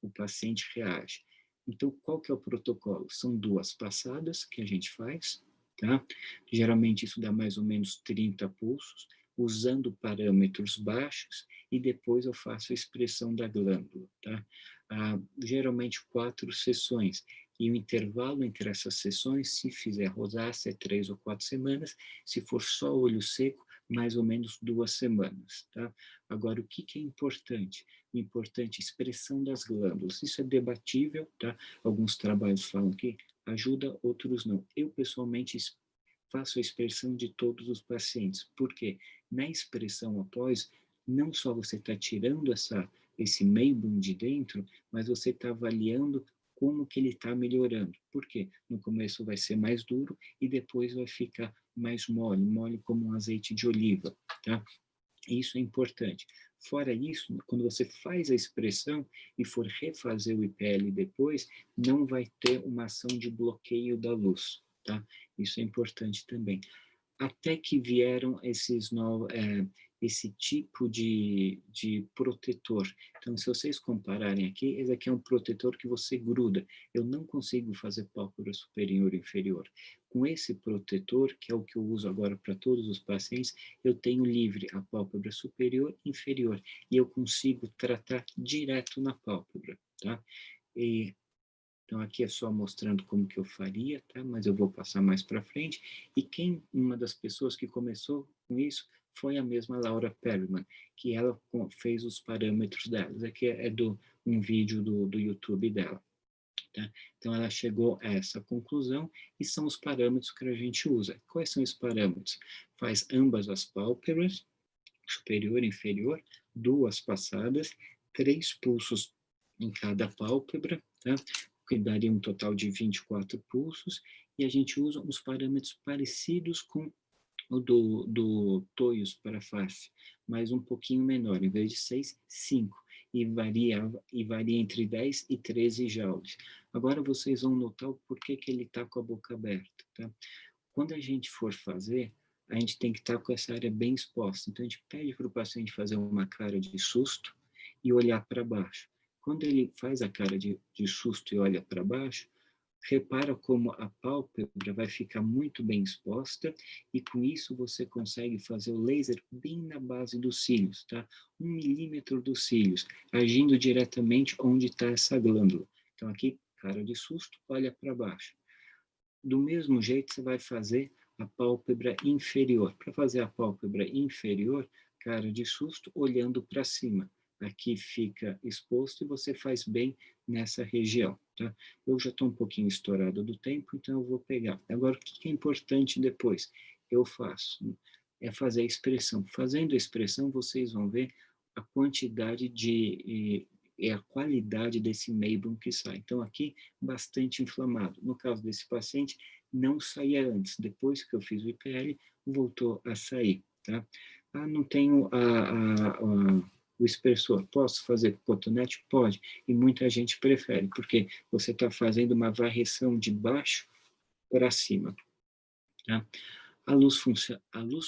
o paciente reage. Então, qual que é o protocolo? São 2 passadas que a gente faz, tá? Geralmente isso dá mais ou menos 30 pulsos, usando parâmetros baixos, e depois eu faço a expressão da glândula, tá? Geralmente 4 sessões, e o intervalo entre essas sessões, se fizer rosácea, é 3 ou 4 semanas, se for só olho seco, mais ou menos 2 semanas, tá? Agora, o que é importante? O importante é a expressão das glândulas. Isso é debatível, tá? Alguns trabalhos falam que ajuda, outros não. Eu, pessoalmente, faço a expressão de todos os pacientes. Por quê? Na expressão após, não só você está tirando esse meibum de dentro, mas você está avaliando como que ele está melhorando. Por quê? No começo vai ser mais duro e depois vai ficar mais mole, mole como um azeite de oliva, tá? Isso é importante. Fora isso, quando você faz a expressão e for refazer o IPL depois, não vai ter uma ação de bloqueio da luz, tá? Isso é importante também. Até que vieram esse tipo de protetor. Então, se vocês compararem aqui, esse aqui é um protetor que você gruda. Eu não consigo fazer pálpebra superior e inferior. Com esse protetor, que é o que eu uso agora para todos os pacientes, eu tenho livre a pálpebra superior e inferior, e eu consigo tratar direto na pálpebra, tá? Então, aqui é só mostrando como que eu faria, tá? Mas eu vou passar mais para frente. E uma das pessoas que começou com isso foi a mesma Laura Perlman, que ela fez os parâmetros delas. Aqui é um vídeo do YouTube dela, tá? Então, ela chegou a essa conclusão e são os parâmetros que a gente usa. Quais são os parâmetros? Faz ambas as pálpebras, superior e inferior, 2 passadas, 3 pulsos em cada pálpebra, tá? Que daria um total de 24 pulsos, e a gente usa uns parâmetros parecidos com o do Toios para a face, mas um pouquinho menor, em vez de 6, 5, e varia entre 10 e 13 joules. Agora vocês vão notar o porquê que ele está com a boca aberta, tá? Quando a gente for fazer, a gente tem que estar com essa área bem exposta. Então, a gente pede para o paciente fazer uma cara de susto e olhar para baixo. Quando ele faz a cara de susto e olha para baixo, repara como a pálpebra vai ficar muito bem exposta, e com isso você consegue fazer o laser bem na base dos cílios, tá? 1 milímetro dos cílios, agindo diretamente onde está essa glândula. Então, aqui, cara de susto, olha para baixo. Do mesmo jeito, você vai fazer a pálpebra inferior. Para fazer a pálpebra inferior, cara de susto, olhando para cima. Aqui fica exposto e você faz bem nessa região, tá? Eu já estou um pouquinho estourado do tempo, então eu vou pegar. Agora, o que é importante depois? Eu faço, é fazer a expressão. Fazendo a expressão, vocês vão ver a quantidade e a qualidade desse meibum que sai. Então, aqui, bastante inflamado. No caso desse paciente, não saía antes. Depois que eu fiz o IPL, voltou a sair, tá? Não tenho o espessor. Posso fazer com cotonete? Pode. E muita gente prefere, porque você está fazendo uma varreção de baixo para cima, tá? A luz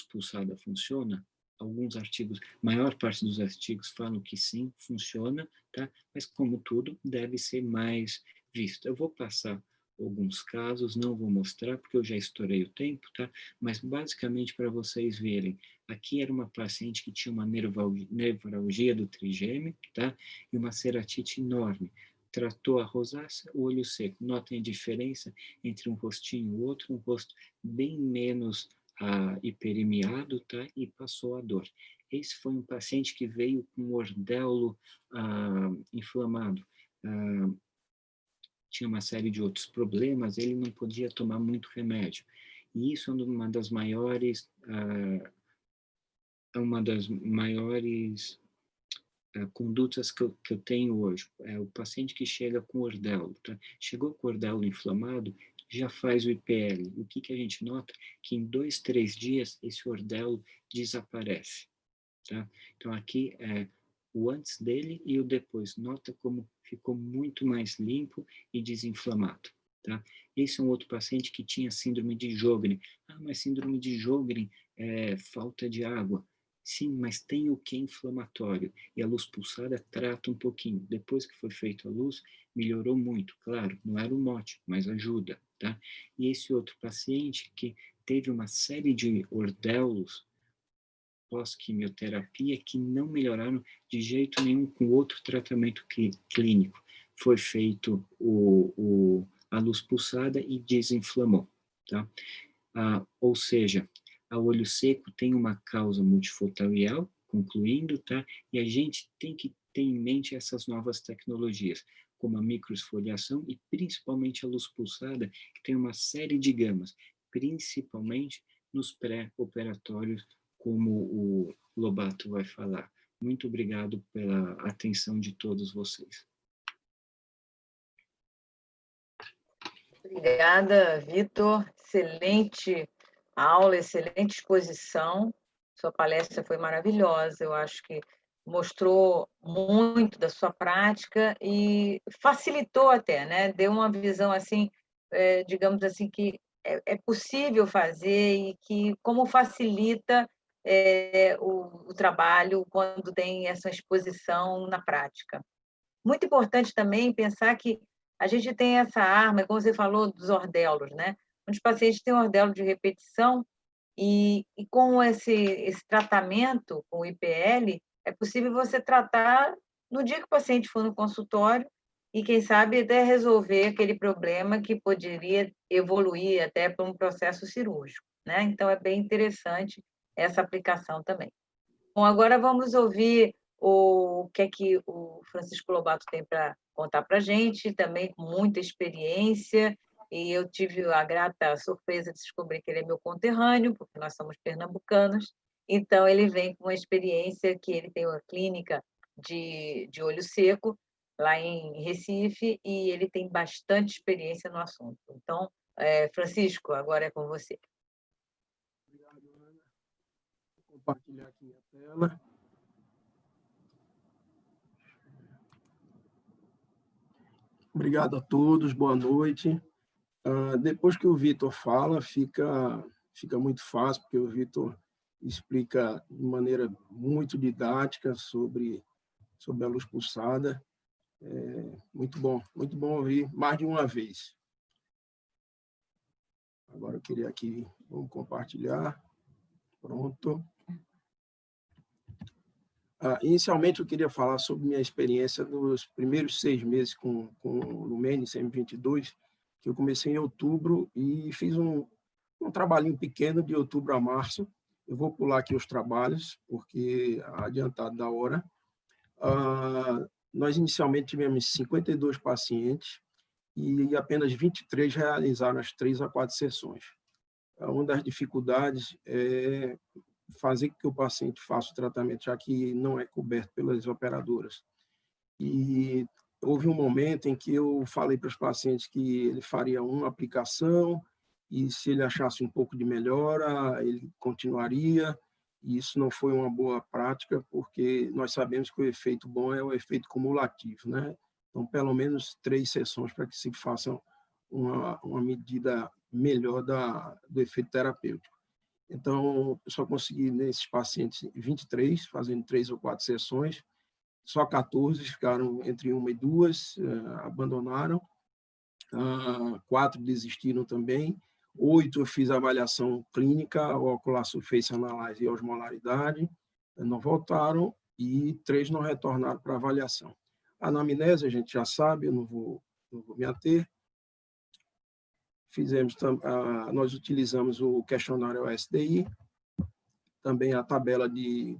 pulsada funciona? Alguns artigos, maior parte dos artigos falam que sim, funciona, tá? Mas como tudo, deve ser mais visto. Eu vou passar alguns casos, não vou mostrar porque eu já estourei o tempo, tá? Mas basicamente para vocês verem, aqui era uma paciente que tinha uma nevralgia do trigêmeo, tá? E uma ceratite enorme. Tratou a rosácea, o olho seco. Notem a diferença entre um rostinho e o outro, um rosto bem menos hiperemiado, tá? E passou a dor. Esse foi um paciente que veio com o ordelo inflamado. Tinha uma série de outros problemas, ele não podia tomar muito remédio. E isso é uma das maiores condutas que eu tenho hoje. É o paciente que chega com ordelo, tá? Chegou com ordelo inflamado, já faz o IPL. O que a gente nota? Que em 2, 3 dias esse ordelo desaparece, tá? Então aqui o antes dele e o depois. Nota como ficou muito mais limpo e desinflamado. Tá? Esse é um outro paciente que tinha síndrome de Sjögren. Ah, mas síndrome de Sjögren é falta de água. Sim, mas tem o que inflamatório. E a luz pulsada trata um pouquinho. Depois que foi feita a luz, melhorou muito. Claro, não era o mote, mas ajuda. Tá? E esse outro paciente que teve uma série de ordéolos pós-quimioterapia que não melhoraram de jeito nenhum com outro tratamento clínico. Foi feito a luz pulsada e desinflamou. Tá? Ou seja, a olho seco tem uma causa multifatorial, concluindo, tá? E a gente tem que ter em mente essas novas tecnologias, como a microesfoliação e principalmente a luz pulsada, que tem uma série de gamas, principalmente nos pré-operatórios, como o Lobato vai falar. Muito obrigado pela atenção de todos vocês. Obrigada, Vitor. Excelente aula, excelente exposição. Sua palestra foi maravilhosa. Eu acho que mostrou muito da sua prática e facilitou até, né? Deu uma visão assim, digamos assim, que é possível fazer e que como facilita o trabalho quando tem essa exposição na prática. Muito importante também pensar que a gente tem essa arma, como você falou, dos ordelos, né? Muitos pacientes têm ordelo de repetição e com esse tratamento com o IPL, é possível você tratar no dia que o paciente for no consultório e, quem sabe, até resolver aquele problema que poderia evoluir até para um processo cirúrgico, né? Então, é bem interessante essa aplicação também. Bom, agora vamos ouvir o que é que o Francisco Lobato tem para contar para a gente, também com muita experiência, e eu tive a grata surpresa de descobrir que ele é meu conterrâneo, porque nós somos pernambucanos, então ele vem com uma experiência que ele tem uma clínica de olho seco, lá em Recife, e ele tem bastante experiência no assunto. Então, Francisco, agora é com você. Obrigado, Ana. Vou compartilhar aqui minha tela. Obrigado a todos, boa noite. Depois que o Vitor fala, fica muito fácil, porque o Vitor explica de maneira muito didática sobre a luz pulsada. Muito bom ouvir mais de uma vez. Agora eu queria aqui, vamos compartilhar. Pronto. Inicialmente, eu queria falar sobre minha experiência nos primeiros 6 meses com o Lumene CM22, que eu comecei em outubro e fiz um trabalhinho pequeno de outubro a março. Eu vou pular aqui os trabalhos, porque adiantado da hora. Nós inicialmente tivemos 52 pacientes e apenas 23 realizaram as 3 a 4 sessões. Uma das dificuldades é fazer com que o paciente faça o tratamento, já que não é coberto pelas operadoras. E houve um momento em que eu falei para os pacientes que ele faria uma aplicação e, se ele achasse um pouco de melhora, ele continuaria. E isso não foi uma boa prática, porque nós sabemos que o efeito bom é o efeito cumulativo, né? Então, pelo menos 3 sessões para que se faça uma medida melhor do efeito terapêutico. Então, eu só consegui, nesses pacientes, 23, fazendo 3 ou 4 sessões. Só 14 ficaram entre 1 e 2, abandonaram. 4 desistiram também. 8 eu fiz avaliação clínica, ocular surface analysis e osmolaridade, não voltaram, e 3 não retornaram para avaliação. A anamnese, a gente já sabe, eu não vou me ater. Nós utilizamos o questionário SDI, também a tabela de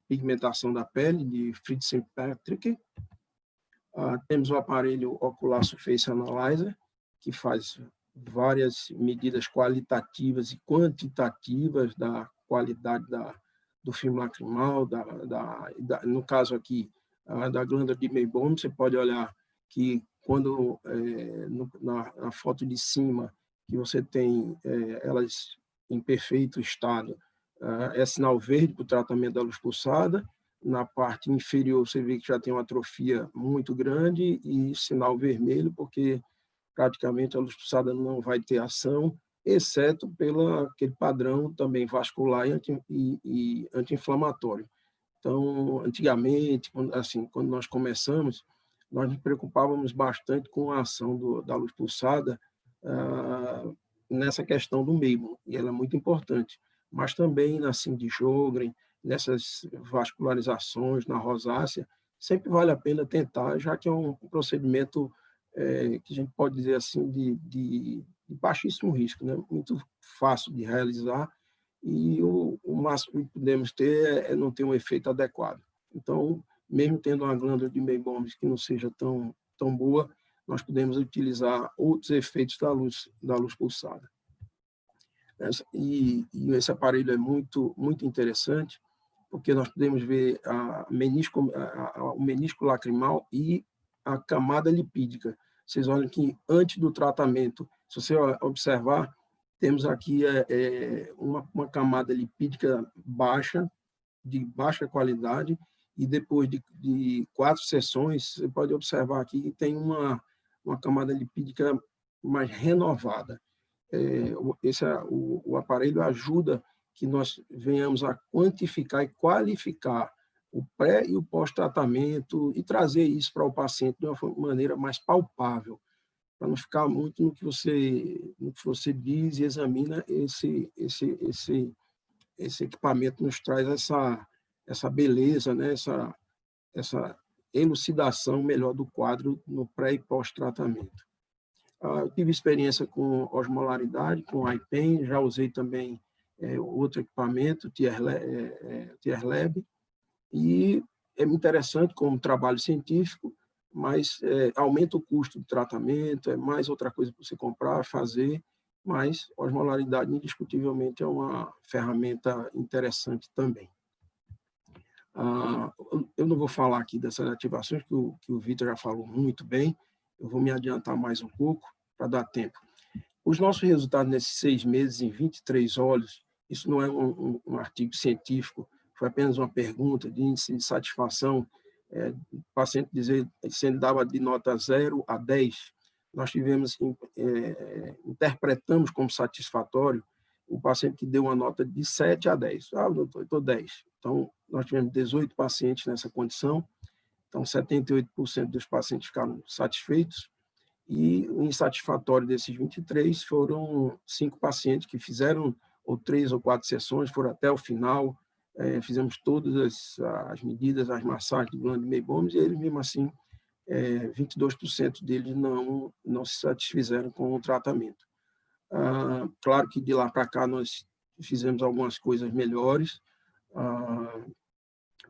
pigmentação da pele, de Fritz-Patrick. Temos o aparelho Ocular Surface Analyzer, que faz várias medidas qualitativas e quantitativas da qualidade do filme lacrimal, no caso aqui, da glândula de Meibom. Você pode olhar que quando na foto de cima, que você tem elas em perfeito estado, é sinal verde para o tratamento da luz pulsada. Na parte inferior, você vê que já tem uma atrofia muito grande e sinal vermelho, porque praticamente a luz pulsada não vai ter ação, exceto pelo aquele padrão também vascular e anti-inflamatório. Então, antigamente, quando nós começamos, nós nos preocupávamos bastante com a ação da luz pulsada nessa questão do meio, e ela é muito importante. Mas também na Cindy Sjögren, nessas vascularizações, na rosácea, sempre vale a pena tentar, já que é um procedimento que a gente pode dizer assim de baixíssimo risco, né? Muito fácil de realizar, e o máximo que podemos ter é não ter um efeito adequado. Então, mesmo tendo uma glândula de Meibomius que não seja tão boa, nós podemos utilizar outros efeitos da luz pulsada. E esse aparelho é muito interessante, porque nós podemos ver o menisco lacrimal e a camada lipídica. Vocês olham que antes do tratamento, se você observar, temos aqui uma camada lipídica baixa, de baixa qualidade, e depois de 4 sessões, você pode observar aqui que tem uma camada lipídica mais renovada. O aparelho ajuda que nós venhamos a quantificar e qualificar o pré e o pós-tratamento e trazer isso para o paciente de uma maneira mais palpável, para não ficar muito no que você diz e examina. Esse equipamento nos traz essa beleza, né? essa elucidação melhor do quadro no pré e pós-tratamento. Eu tive experiência com osmolaridade, com iPen, já usei também outro equipamento, TierLab, e é interessante como trabalho científico, mas aumenta o custo do tratamento, é mais outra coisa para você comprar, fazer, mas osmolaridade indiscutivelmente é uma ferramenta interessante também. Eu não vou falar aqui dessas ativações, que o Vitor já falou muito bem, eu vou me adiantar mais um pouco para dar tempo. Os nossos resultados nesses 6 meses, em 23 olhos, isso não é um artigo científico, foi apenas uma pergunta de índice de satisfação, o paciente dizer se ele dava de nota 0 a 10, nós tivemos, interpretamos como satisfatório o paciente que deu uma nota de 7 a 10. Doutor, eu estou 10. Então, nós tivemos 18 pacientes nessa condição, então 78% dos pacientes ficaram satisfeitos, e o insatisfatório desses 23 foram 5 pacientes que fizeram ou 3 ou 4 sessões, foram até o final, fizemos todas as medidas, as massagens de glândula de Meibomius, e eles, mesmo assim, 22% deles não se satisfizeram com o tratamento. Claro que de lá para cá nós fizemos algumas coisas melhores,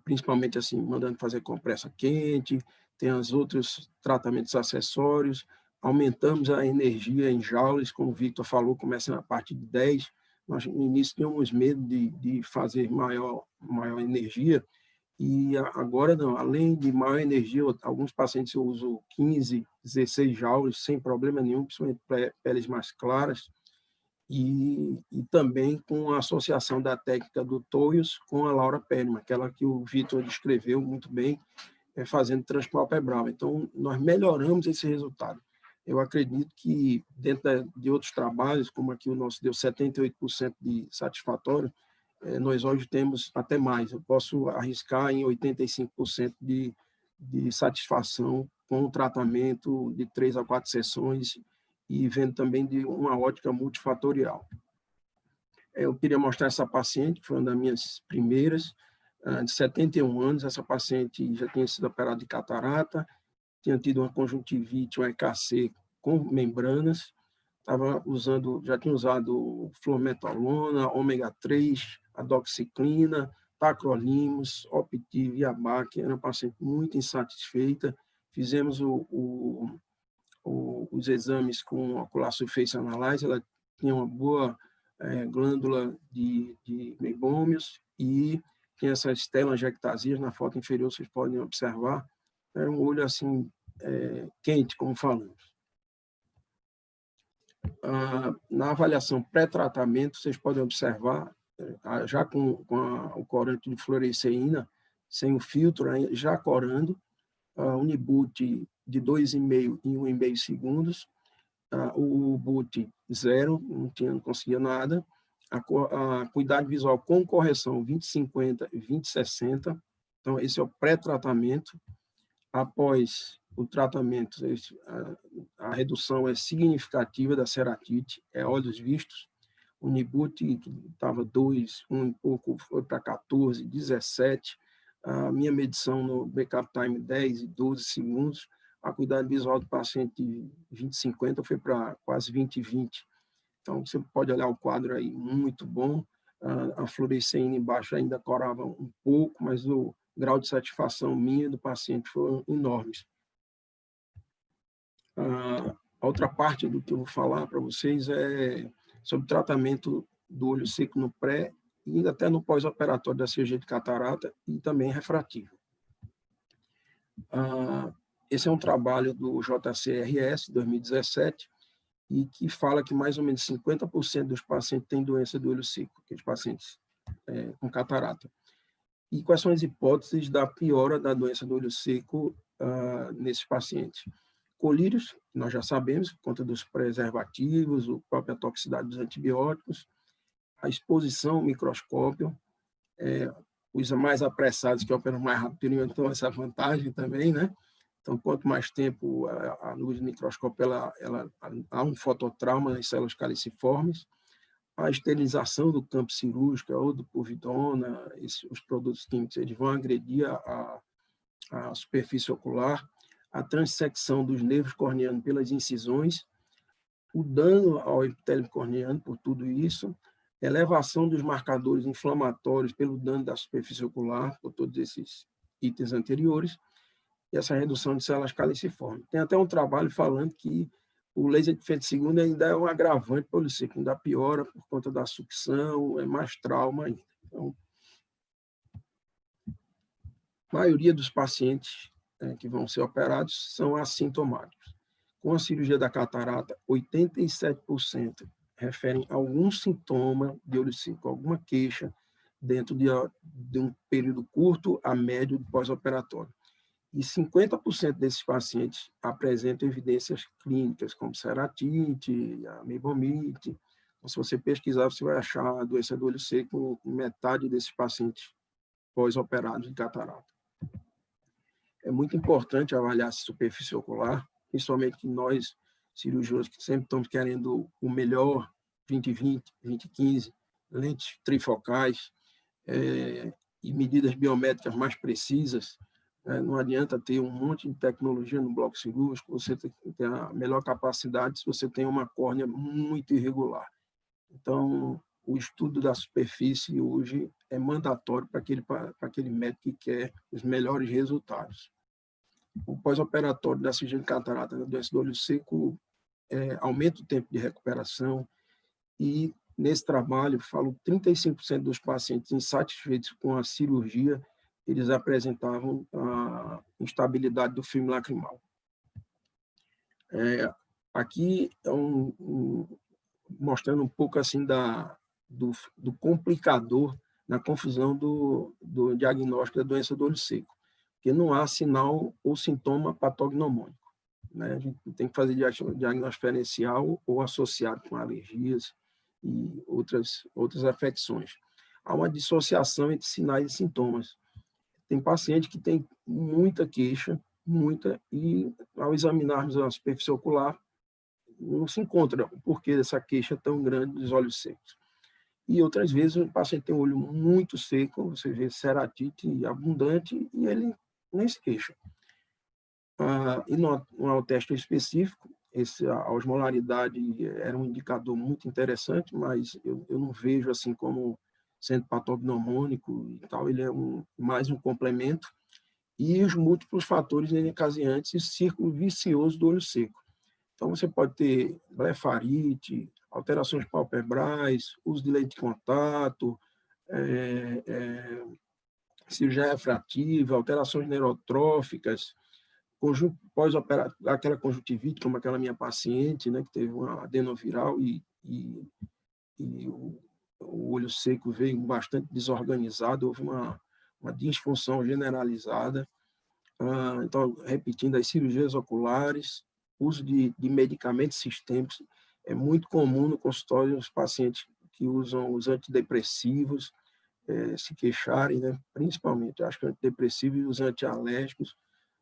principalmente assim, mandando fazer compressa quente, tem os outros tratamentos acessórios, aumentamos a energia em joules, como o Victor falou, começa a partir de 10, nós no início tínhamos medo de fazer maior energia, e agora não, além de maior energia, alguns pacientes usam 15, 16 joules sem problema nenhum, principalmente peles mais claras, e também com a associação da técnica do Toyos com a Laura Perlman, aquela que o Victor descreveu muito bem, fazendo transpalpebral. Então, nós melhoramos esse resultado. Eu acredito que, dentro de outros trabalhos, como aqui o nosso deu 78% de satisfatório, nós hoje temos até mais. Eu posso arriscar em 85% de satisfação com o tratamento de 3 a 4 sessões e vendo também de uma ótica multifatorial. Eu queria mostrar essa paciente, que foi uma das minhas primeiras, de 71 anos. Essa paciente já tinha sido operada de catarata, tinha tido uma conjuntivite, um EKC com membranas, já tinha usado fluometolona, ômega 3, a doxiclina, tacrolimus, Optiv e Abac. Era uma paciente muito insatisfeita. Fizemos os exames com ocular surface analysis, ela tinha uma boa glândula de Meibomius e tinha essas telangiectasias na foto inferior, vocês podem observar. Era um olho assim quente, como falamos. Na avaliação pré-tratamento, vocês podem observar, já com o corante de fluoresceína, sem o filtro, já corando, Uniboot de 2,5 em 1,5 segundos, o boot 0, não conseguia nada, a cuidado visual com correção 20/50 e 20/60, então esse é o pré-tratamento. Após o tratamento, a redução é significativa da ceratite, é olhos vistos. O Uniboot, que estava 2, 1 e pouco, foi para 14, 17. A minha medição no backup time 10 e 12 segundos. A cuidado visual do paciente de 20/50 foi para quase 20/20. Então, você pode olhar o quadro aí, muito bom. A fluoresceína embaixo ainda corava um pouco, mas o grau de satisfação minha do paciente foram enormes. A outra parte do que eu vou falar para vocês é sobre o tratamento do olho seco no pré e ainda até no pós-operatório da cirurgia de catarata e também refrativo. Esse é um trabalho do JCRS, 2017, e que fala que mais ou menos 50% dos pacientes têm doença do olho seco, aqueles pacientes com catarata. E quais são as hipóteses da piora da doença do olho seco nesses pacientes? Colírios, nós já sabemos, por conta dos preservativos, a própria toxicidade dos antibióticos, a exposição ao microscópio, os mais apressados que operam mais rápido teriam essa vantagem também, né? Então, quanto mais tempo a luz do microscópio, há um fototrauma nas células caliciformes, a esterilização do campo cirúrgico ou do povidona, os produtos químicos eles vão agredir a superfície ocular, a transecção dos nervos corneanos pelas incisões, o dano ao epitélio corneano por tudo isso, elevação dos marcadores inflamatórios pelo dano da superfície ocular, por todos esses itens anteriores, e essa redução de células caliciformes. Tem até um trabalho falando que o laser de efeito segundo ainda é um agravante para o olho seco, ainda piora por conta da sucção, é mais trauma ainda. Então, a maioria dos pacientes que vão ser operados são assintomáticos. Com a cirurgia da catarata, 87% referem a algum sintoma de olho seco, alguma queixa dentro de um período curto a médio do pós-operatório. E 50% desses pacientes apresentam evidências clínicas, como ceratite, a meibomite. Então, se você pesquisar, você vai achar a doença do olho seco em metade desses pacientes pós-operados de catarata. É muito importante avaliar a superfície ocular, principalmente que nós, cirurgiões, que sempre estamos querendo o melhor, 20/20, 20/15, lentes trifocais e medidas biométricas mais precisas. Não adianta ter um monte de tecnologia no bloco cirúrgico, você tem que ter a melhor capacidade se você tem uma córnea muito irregular. Então, o estudo da superfície hoje é mandatório para aquele médico que quer os melhores resultados. O pós-operatório da cirurgia de catarata, da doença do olho seco, aumenta o tempo de recuperação e, nesse trabalho, falo 35% dos pacientes insatisfeitos com a cirurgia eles apresentavam a instabilidade do filme lacrimal. Aqui é mostrando um pouco assim do complicador na confusão do diagnóstico da doença do olho seco, porque não há sinal ou sintoma patognomônico, né? A gente tem que fazer diagnóstico diferencial ou associado com alergias e outras afecções. Há uma dissociação entre sinais e sintomas. Tem paciente que tem muita queixa, e ao examinarmos a superfície ocular, não se encontra o porquê dessa queixa tão grande dos olhos secos. E outras vezes o paciente tem um olho muito seco, você vê ceratite abundante e ele nem se queixa. E não há um teste específico, a osmolaridade era um indicador muito interessante, mas eu não vejo assim como sendo patognomônico e tal, ele é mais um complemento, e os múltiplos fatores encaseantes e círculo vicioso do olho seco. Então, você pode ter blefarite, alterações palpebrais, uso de lente de contato, cirurgia refrativa, alterações neurotróficas, aquela conjuntivite, como aquela minha paciente, né, que teve uma adenoviral e o olho seco veio bastante desorganizado, houve uma disfunção generalizada. Então, repetindo, as cirurgias oculares, uso de medicamentos sistêmicos, é muito comum no consultório os pacientes que usam os antidepressivos se queixarem, né? Principalmente, eu acho que o antidepressivo e os antialérgicos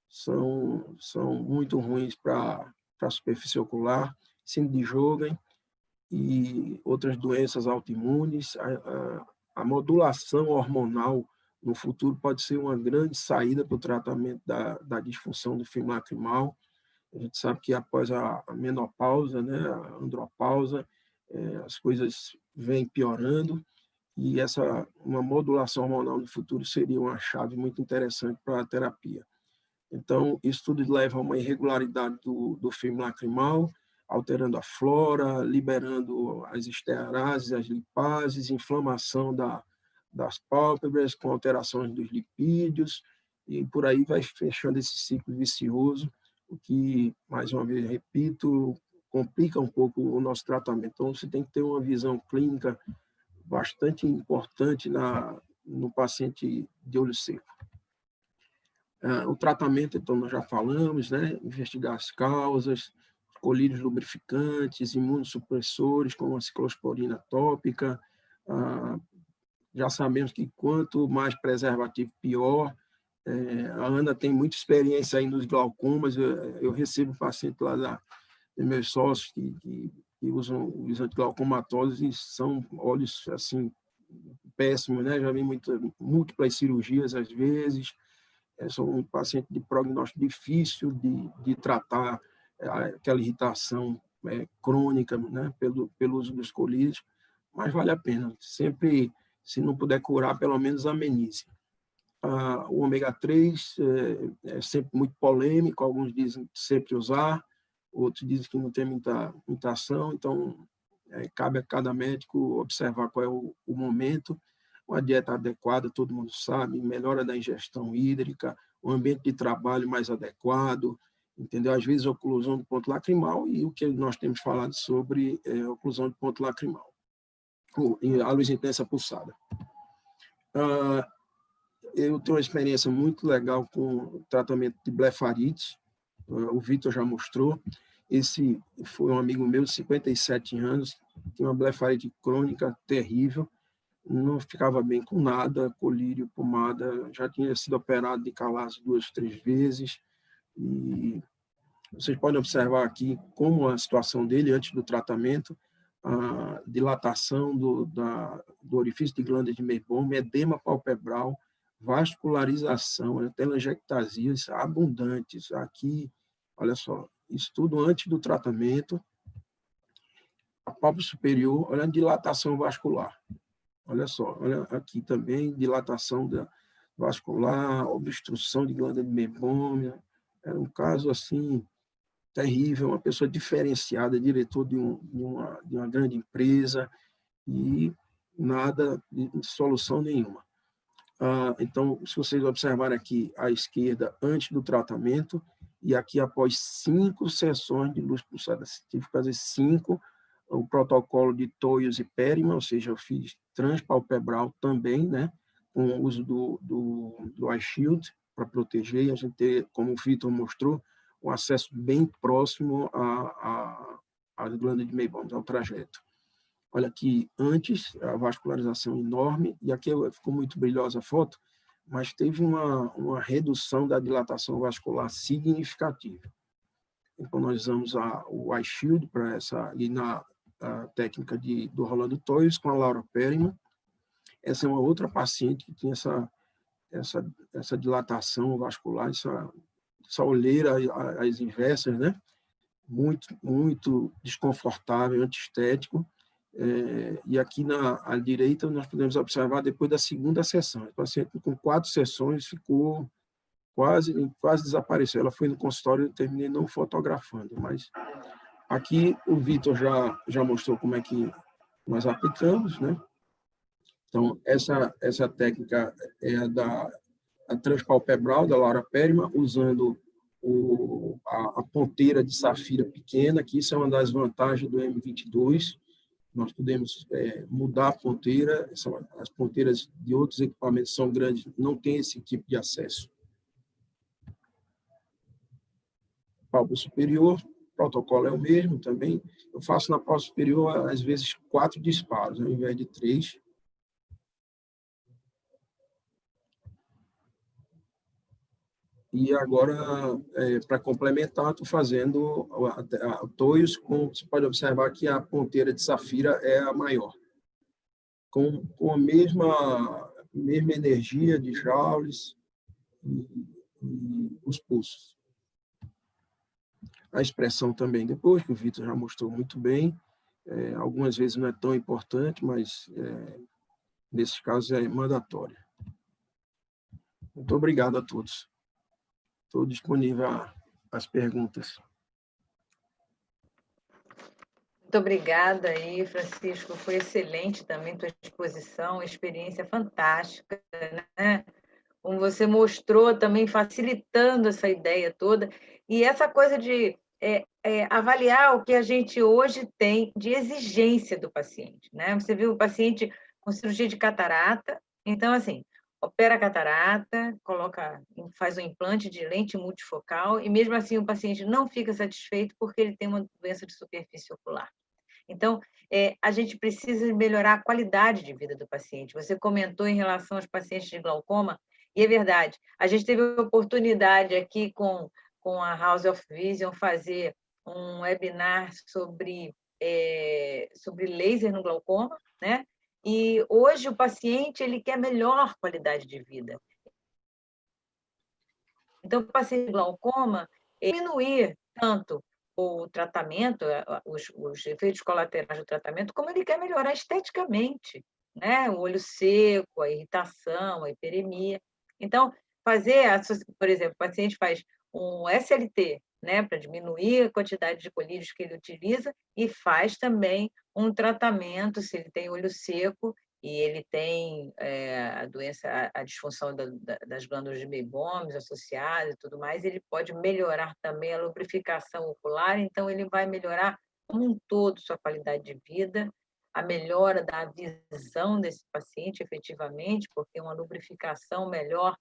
são muito ruins para a superfície ocular, síndrome de Sjögren e outras doenças autoimunes. A modulação hormonal no futuro pode ser uma grande saída para o tratamento da disfunção do fimo lacrimal. A gente sabe que após a menopausa, né, a andropausa, as coisas vêm piorando, e uma modulação hormonal no futuro seria uma chave muito interessante para a terapia. Então, isso tudo leva a uma irregularidade do fimo lacrimal, alterando a flora, liberando as esterases, as lipases, inflamação das pálpebras, com alterações dos lipídios, e por aí vai fechando esse ciclo vicioso, o que, mais uma vez, repito, complica um pouco o nosso tratamento. Então, você tem que ter uma visão clínica bastante importante no paciente de olho seco. O tratamento, então, nós já falamos, né? Investigar as causas, colírios lubrificantes, imunossupressores, como a ciclosporina tópica. Já sabemos que quanto mais preservativo, pior. A Ana tem muita experiência aí nos glaucomas. Eu recebo pacientes lá dos meus sócios que usam os antiglaucomatoses e são olhos assim péssimos, né? Já vi múltiplas cirurgias às vezes. São um paciente de prognóstico difícil de tratar aquela irritação crônica, né? Pelo uso dos colírios, mas vale a pena. Sempre, se não puder curar, pelo menos amenize. O ômega 3 é sempre muito polêmico, alguns dizem sempre usar, outros dizem que não tem muita ação, então cabe a cada médico observar qual é o momento. Uma dieta adequada, todo mundo sabe, melhora da ingestão hídrica, um ambiente de trabalho mais adequado, entendeu? Às vezes, oclusão do ponto lacrimal, e o que nós temos falado sobre oclusão de ponto lacrimal, a luz intensa pulsada. Eu tenho uma experiência muito legal com o tratamento de blefarite, o Vitor já mostrou. Esse foi um amigo meu de 57 anos, tinha uma blefarite crônica terrível, não ficava bem com nada, colírio, pomada, já tinha sido operado de Calase 2, 3 vezes, e vocês podem observar aqui como a situação dele antes do tratamento, a dilatação do orifício de glândula de Meibom, edema palpebral, vascularização, telangiectasias abundantes. Aqui, olha só, isso tudo antes do tratamento. A pálpebra superior, olha a dilatação vascular. Olha só, olha aqui também, dilatação vascular, obstrução de glândula de Meibom. Era um caso assim terrível, uma pessoa diferenciada, diretor de uma grande empresa, e nada de solução nenhuma. Então, se vocês observarem aqui à esquerda, antes do tratamento, e aqui após 5 sessões de luz pulsada, tive que fazer 5, o protocolo de Toyos e Perryman, ou seja, eu fiz transpalpebral também, né, com o uso do Eye Shield para proteger, e a gente ter, como o Vitor mostrou, um acesso bem próximo às glândulas de Meibom, ao trajeto. Olha aqui, antes, a vascularização enorme, e aqui ficou muito brilhosa a foto, mas teve uma redução da dilatação vascular significativa. Então, nós usamos o Eye Shield para a técnica do Rolando Toyos com a Laura Perryman. Essa é uma outra paciente que tinha essa dilatação vascular, essa olheira às inversas, né? Muito, muito desconfortável, antiestético. E aqui à direita nós podemos observar depois da segunda sessão. O paciente com 4 sessões ficou quase desapareceu. Ela foi no consultório e eu terminei não fotografando, mas aqui o Vitor já mostrou como é que nós aplicamos, né? Então, essa técnica é a transpalpebral da Laura Perryman, usando a ponteira de safira pequena, que isso é uma das vantagens do M22, nós podemos mudar a ponteira, as ponteiras de outros equipamentos são grandes, não tem esse tipo de acesso. Pálpebra superior, o protocolo é o mesmo também. Eu faço na pálpebra superior, às vezes, 4 disparos, ao invés de 3. E agora, para complementar, estou fazendo toios com, você pode observar que a ponteira de safira é a maior, com a mesma energia de joules e os pulsos. A expressão também depois, que o Vitor já mostrou muito bem, algumas vezes não é tão importante, mas nesses casos é mandatória. Muito obrigado a todos. Estou disponível às perguntas. Muito obrigada aí, Francisco. Foi excelente também tua exposição, experiência fantástica, né? Como você mostrou também, facilitando essa ideia toda. E essa coisa de avaliar o que a gente hoje tem de exigência do paciente, né? Você viu o paciente com cirurgia de catarata, então, assim, opera a catarata, faz um implante de lente multifocal, e mesmo assim o paciente não fica satisfeito porque ele tem uma doença de superfície ocular. Então, a gente precisa melhorar a qualidade de vida do paciente. Você comentou em relação aos pacientes de glaucoma, e é verdade, a gente teve a oportunidade aqui com a House of Vision fazer um webinar sobre laser no glaucoma, né? E hoje o paciente ele quer melhor qualidade de vida. Então, o paciente de glaucoma, diminuir tanto o tratamento, os efeitos colaterais do tratamento, como ele quer melhorar esteticamente, né? O olho seco, a irritação, a hiperemia. Então, por exemplo, o paciente faz um SLT, né, para diminuir a quantidade de colírios que ele utiliza, e faz também um tratamento, se ele tem olho seco e ele tem a doença, a disfunção das glândulas de Meibomius associadas e tudo mais, ele pode melhorar também a lubrificação ocular, então ele vai melhorar como um todo sua qualidade de vida, a melhora da visão desse paciente efetivamente, porque uma lubrificação melhor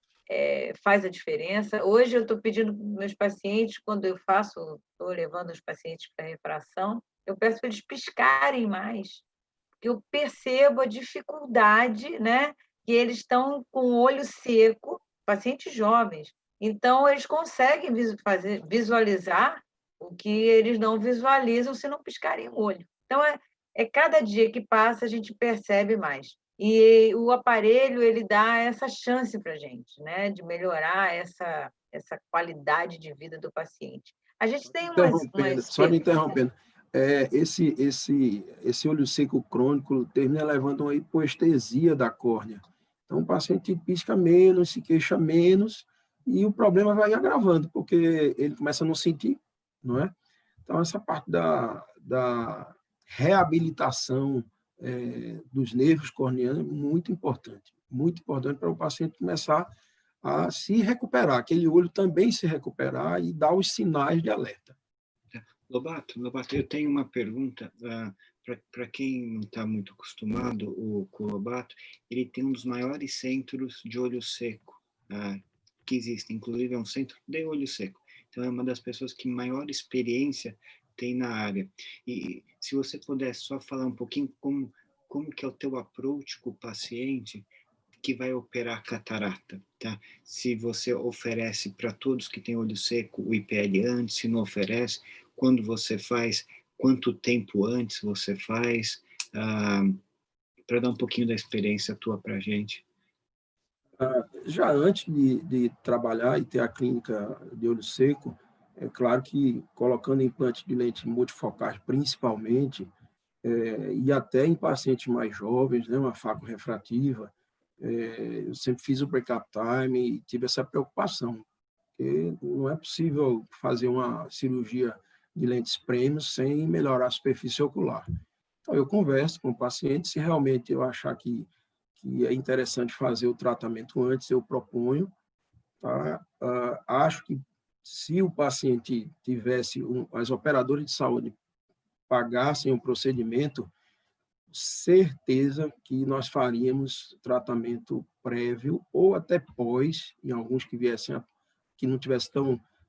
faz a diferença. Hoje eu estou pedindo para meus pacientes, quando eu estou levando os pacientes para refração, eu peço para eles piscarem mais, porque eu percebo a dificuldade, né, que eles estão com o olho seco, pacientes jovens. Então, eles conseguem visualizar o que eles não visualizam se não piscarem o olho. Então, cada dia que passa, a gente percebe mais. E o aparelho ele dá essa chance para a gente, né, de melhorar essa qualidade de vida do paciente. A gente tem Só me interrompendo. Esse olho seco crônico termina levando a uma hipoestesia da córnea. Então, o paciente pisca menos, se queixa menos, e o problema vai agravando, porque ele começa a não sentir, não é? Então, essa parte da reabilitação dos nervos corneanos é muito importante para o paciente começar a se recuperar, aquele olho também se recuperar e dar os sinais de alerta. Lobato, eu tenho uma pergunta para quem não está muito acostumado com o Lobato. Ele tem um dos maiores centros de olho seco que existe, inclusive é um centro de olho seco. Então, é uma das pessoas que maior experiência tem na área. E se você pudesse só falar um pouquinho como que é o teu approach com o paciente que vai operar catarata, tá? Se você oferece para todos que têm olho seco o IPL antes, se não oferece, quando você faz, quanto tempo antes você faz, para dar um pouquinho da experiência tua para a gente. Já antes de trabalhar e ter a clínica de olho seco, é claro que colocando implante de lente multifocais principalmente, e até em pacientes mais jovens, né, uma faco refrativa, eu sempre fiz o break-up time e tive essa preocupação, porque não é possível fazer uma cirurgia de lentes premium sem melhorar a superfície ocular. Então, eu converso com o paciente, se realmente eu achar que é interessante fazer o tratamento antes, eu proponho. Tá? Acho que se o paciente tivesse, as operadoras de saúde pagassem o procedimento, certeza que nós faríamos tratamento prévio ou até pós, em alguns que viessem, que não tivesse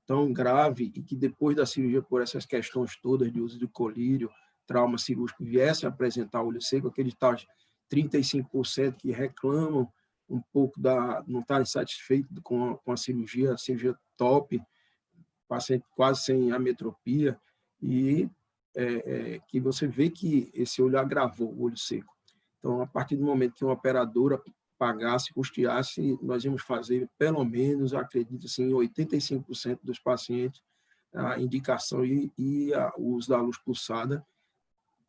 tão grave e que depois da cirurgia, por essas questões todas de uso de colírio, trauma cirúrgico, viessem a apresentar olho seco, aqueles tais 35% que reclamam um pouco não estarem satisfeitos com a cirurgia top, paciente quase sem ametropia, e que você vê que esse olho agravou o olho seco. Então, a partir do momento que uma operadora pagasse, custeasse, nós íamos fazer, pelo menos, acredito assim, em 85% dos pacientes, a indicação e o uso da luz pulsada.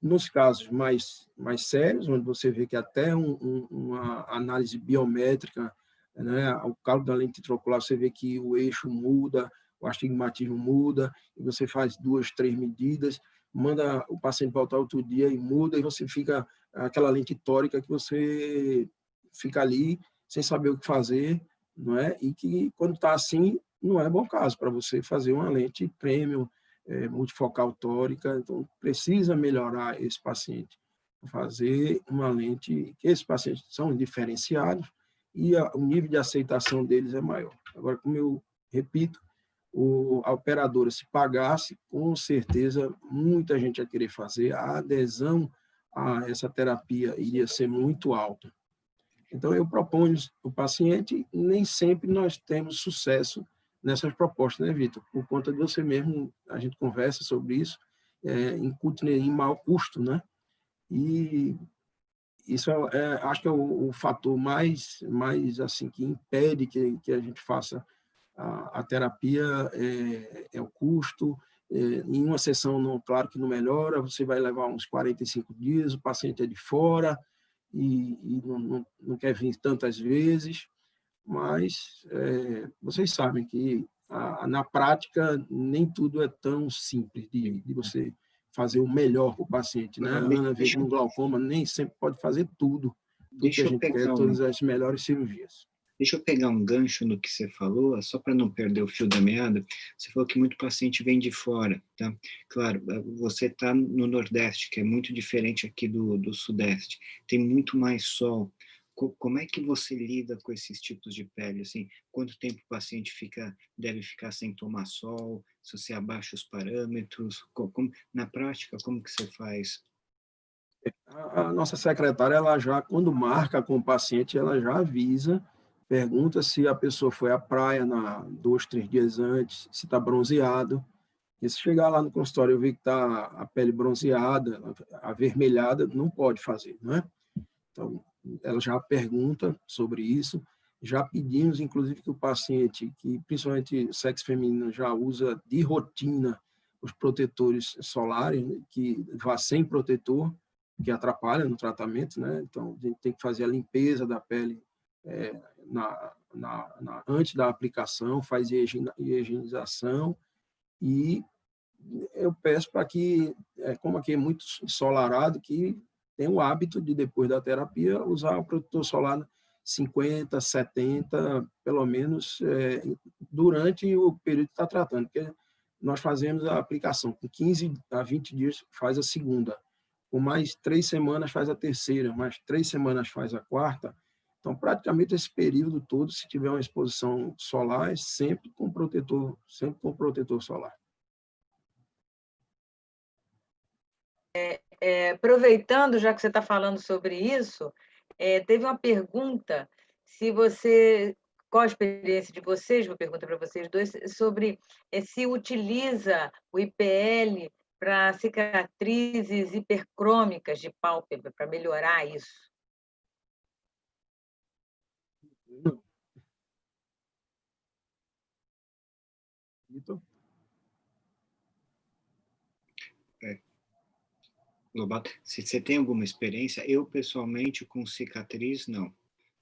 Nos casos mais sérios, onde você vê que até uma análise biométrica, né, o cálculo da lente intraocular, você vê que o eixo muda, o astigmatismo muda, e você faz 2, 3 medidas, manda o paciente voltar outro dia e muda, e você fica aquela lente tórica que você fica ali sem saber o que fazer, não é? E que, quando está assim, não é bom caso para você fazer uma lente premium, multifocal tórica. Então, precisa melhorar esse paciente, fazer uma lente, que esses pacientes são diferenciados e o nível de aceitação deles é maior. Agora, como eu repito, a operadora, se pagasse, com certeza, muita gente ia querer fazer, a adesão a essa terapia iria ser muito alta. Então, eu proponho o paciente, nem sempre nós temos sucesso nessas propostas, né, Vitor? Por conta de você mesmo, a gente conversa sobre isso, em mau custo, né? E isso acho que é o fator mais assim, que impede que a gente faça a terapia, é o custo. Em uma sessão, não, claro que não melhora, você vai levar uns 45 dias, o paciente é de fora e não quer vir tantas vezes, mas vocês sabem que na prática nem tudo é tão simples de você fazer o melhor para o paciente, né? A Ana veio com glaucoma, nem sempre pode fazer tudo que a gente quer, todas as melhores cirurgias. Deixa eu pegar um gancho no que você falou, só para não perder o fio da meada. Você falou que muito paciente vem de fora, tá? Claro, você está no Nordeste, que é muito diferente aqui do Sudeste. Tem muito mais sol. Como é que você lida com esses tipos de pele? Assim, quanto tempo o paciente deve ficar sem tomar sol? Se você abaixa os parâmetros? Na prática, como que você faz? A nossa secretária, ela já, quando marca com o paciente, ela já avisa, pergunta se a pessoa foi à praia 2, 3 dias antes, se está bronzeado. E se chegar lá no consultório e eu ver que está a pele bronzeada, avermelhada, não pode fazer, né? Então, ela já pergunta sobre isso. Já pedimos, inclusive, que o paciente, que principalmente sexo feminino, já usa de rotina os protetores solares, que vá sem protetor, que atrapalha no tratamento, né? Então, a gente tem que fazer a limpeza da pele antes da aplicação, faz higienização, e eu peço para que, como aqui é muito ensolarado, que tem o hábito de, depois da terapia, usar o protetor solar 50, 70, pelo menos, durante o período que está tratando, porque nós fazemos a aplicação, com 15 a 20 dias faz a segunda, com mais 3 semanas faz a terceira, mais 3 semanas faz a quarta. Então, praticamente esse período todo, se tiver uma exposição solar, é sempre com protetor solar. Aproveitando, já que você está falando sobre isso, teve uma pergunta, qual a experiência de vocês, uma pergunta para vocês dois, sobre se utiliza o IPL para cicatrizes hipercrômicas de pálpebra, para melhorar isso. Vitor? Lobato, se você tem alguma experiência, eu pessoalmente com cicatriz, não.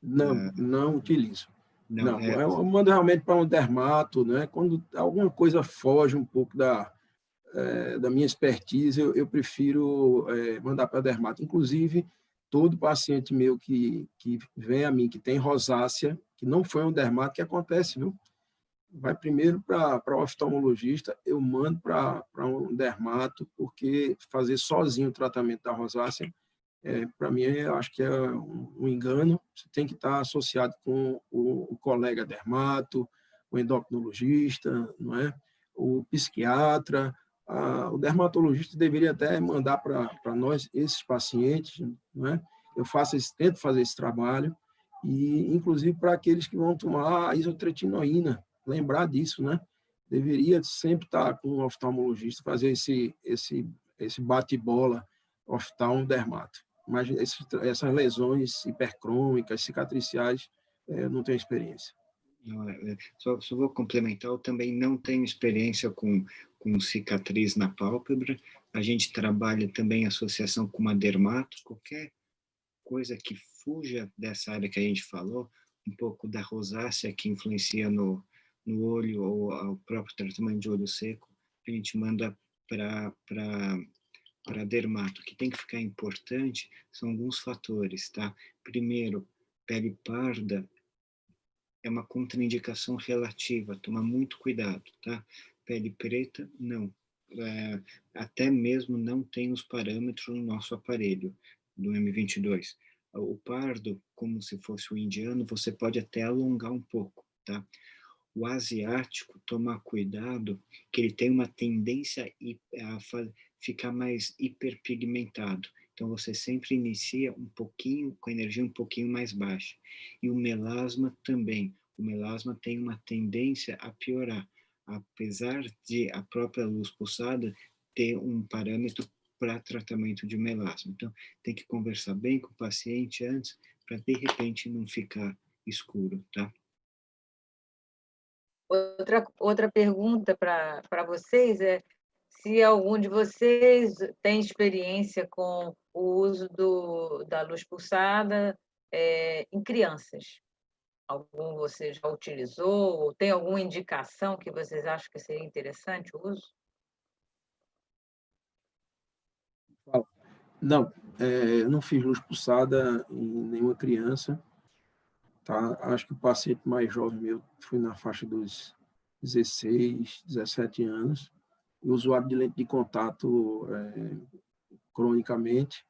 Não utilizo. Não, eu mando realmente para um dermato, né? Quando alguma coisa foge um pouco da minha expertise, eu prefiro mandar para dermato. Inclusive, todo paciente meu que vem a mim, que tem rosácea, que não foi um dermato, que acontece, viu? Vai primeiro para o oftalmologista, eu mando para um dermato, porque fazer sozinho o tratamento da rosácea Para mim, eu acho que é um engano. Você tem que estar associado com o colega dermato, o endocrinologista, não é? O psiquiatra. O dermatologista deveria até mandar para nós esses pacientes, não é? Tento fazer esse trabalho, e inclusive para aqueles que vão tomar a isotretinoína, lembrar disso, né? Deveria sempre estar com um oftalmologista, fazer esse bate-bola oftalmo-dermato. Mas essas lesões hipercrômicas, cicatriciais, eu não tenho experiência. Só vou complementar, eu também não tenho experiência com cicatriz na pálpebra. A gente trabalha também em associação com uma dermato, qualquer coisa que fuja dessa área que a gente falou, um pouco da rosácea que influencia no olho, ou o próprio tratamento de olho seco, a gente manda para dermato. O que tem que ficar importante são alguns fatores, tá? Primeiro, pele parda é uma contraindicação relativa, toma muito cuidado, tá? Pele preta, não. Até mesmo não tem os parâmetros no nosso aparelho do M22. O pardo, como se fosse o indiano, você pode até alongar um pouco, tá? O asiático, tomar cuidado, que ele tem uma tendência a ficar mais hiperpigmentado. Então, você sempre inicia um pouquinho, com a energia um pouquinho mais baixa. E o melasma também. O melasma tem uma tendência a piorar, apesar de a própria luz pulsada ter um parâmetro para tratamento de melasma. Então, tem que conversar bem com o paciente antes, para de repente não ficar escuro, tá? Outra pergunta para vocês é se algum de vocês tem experiência com o uso da luz pulsada em crianças. Algum você já utilizou? Ou tem alguma indicação que vocês acham que seria interessante o uso? Não, eu não fiz luz pulsada em nenhuma criança. Tá? Acho que o paciente mais jovem meu foi na faixa dos 16, 17 anos, e usuário de lente de contato cronicamente.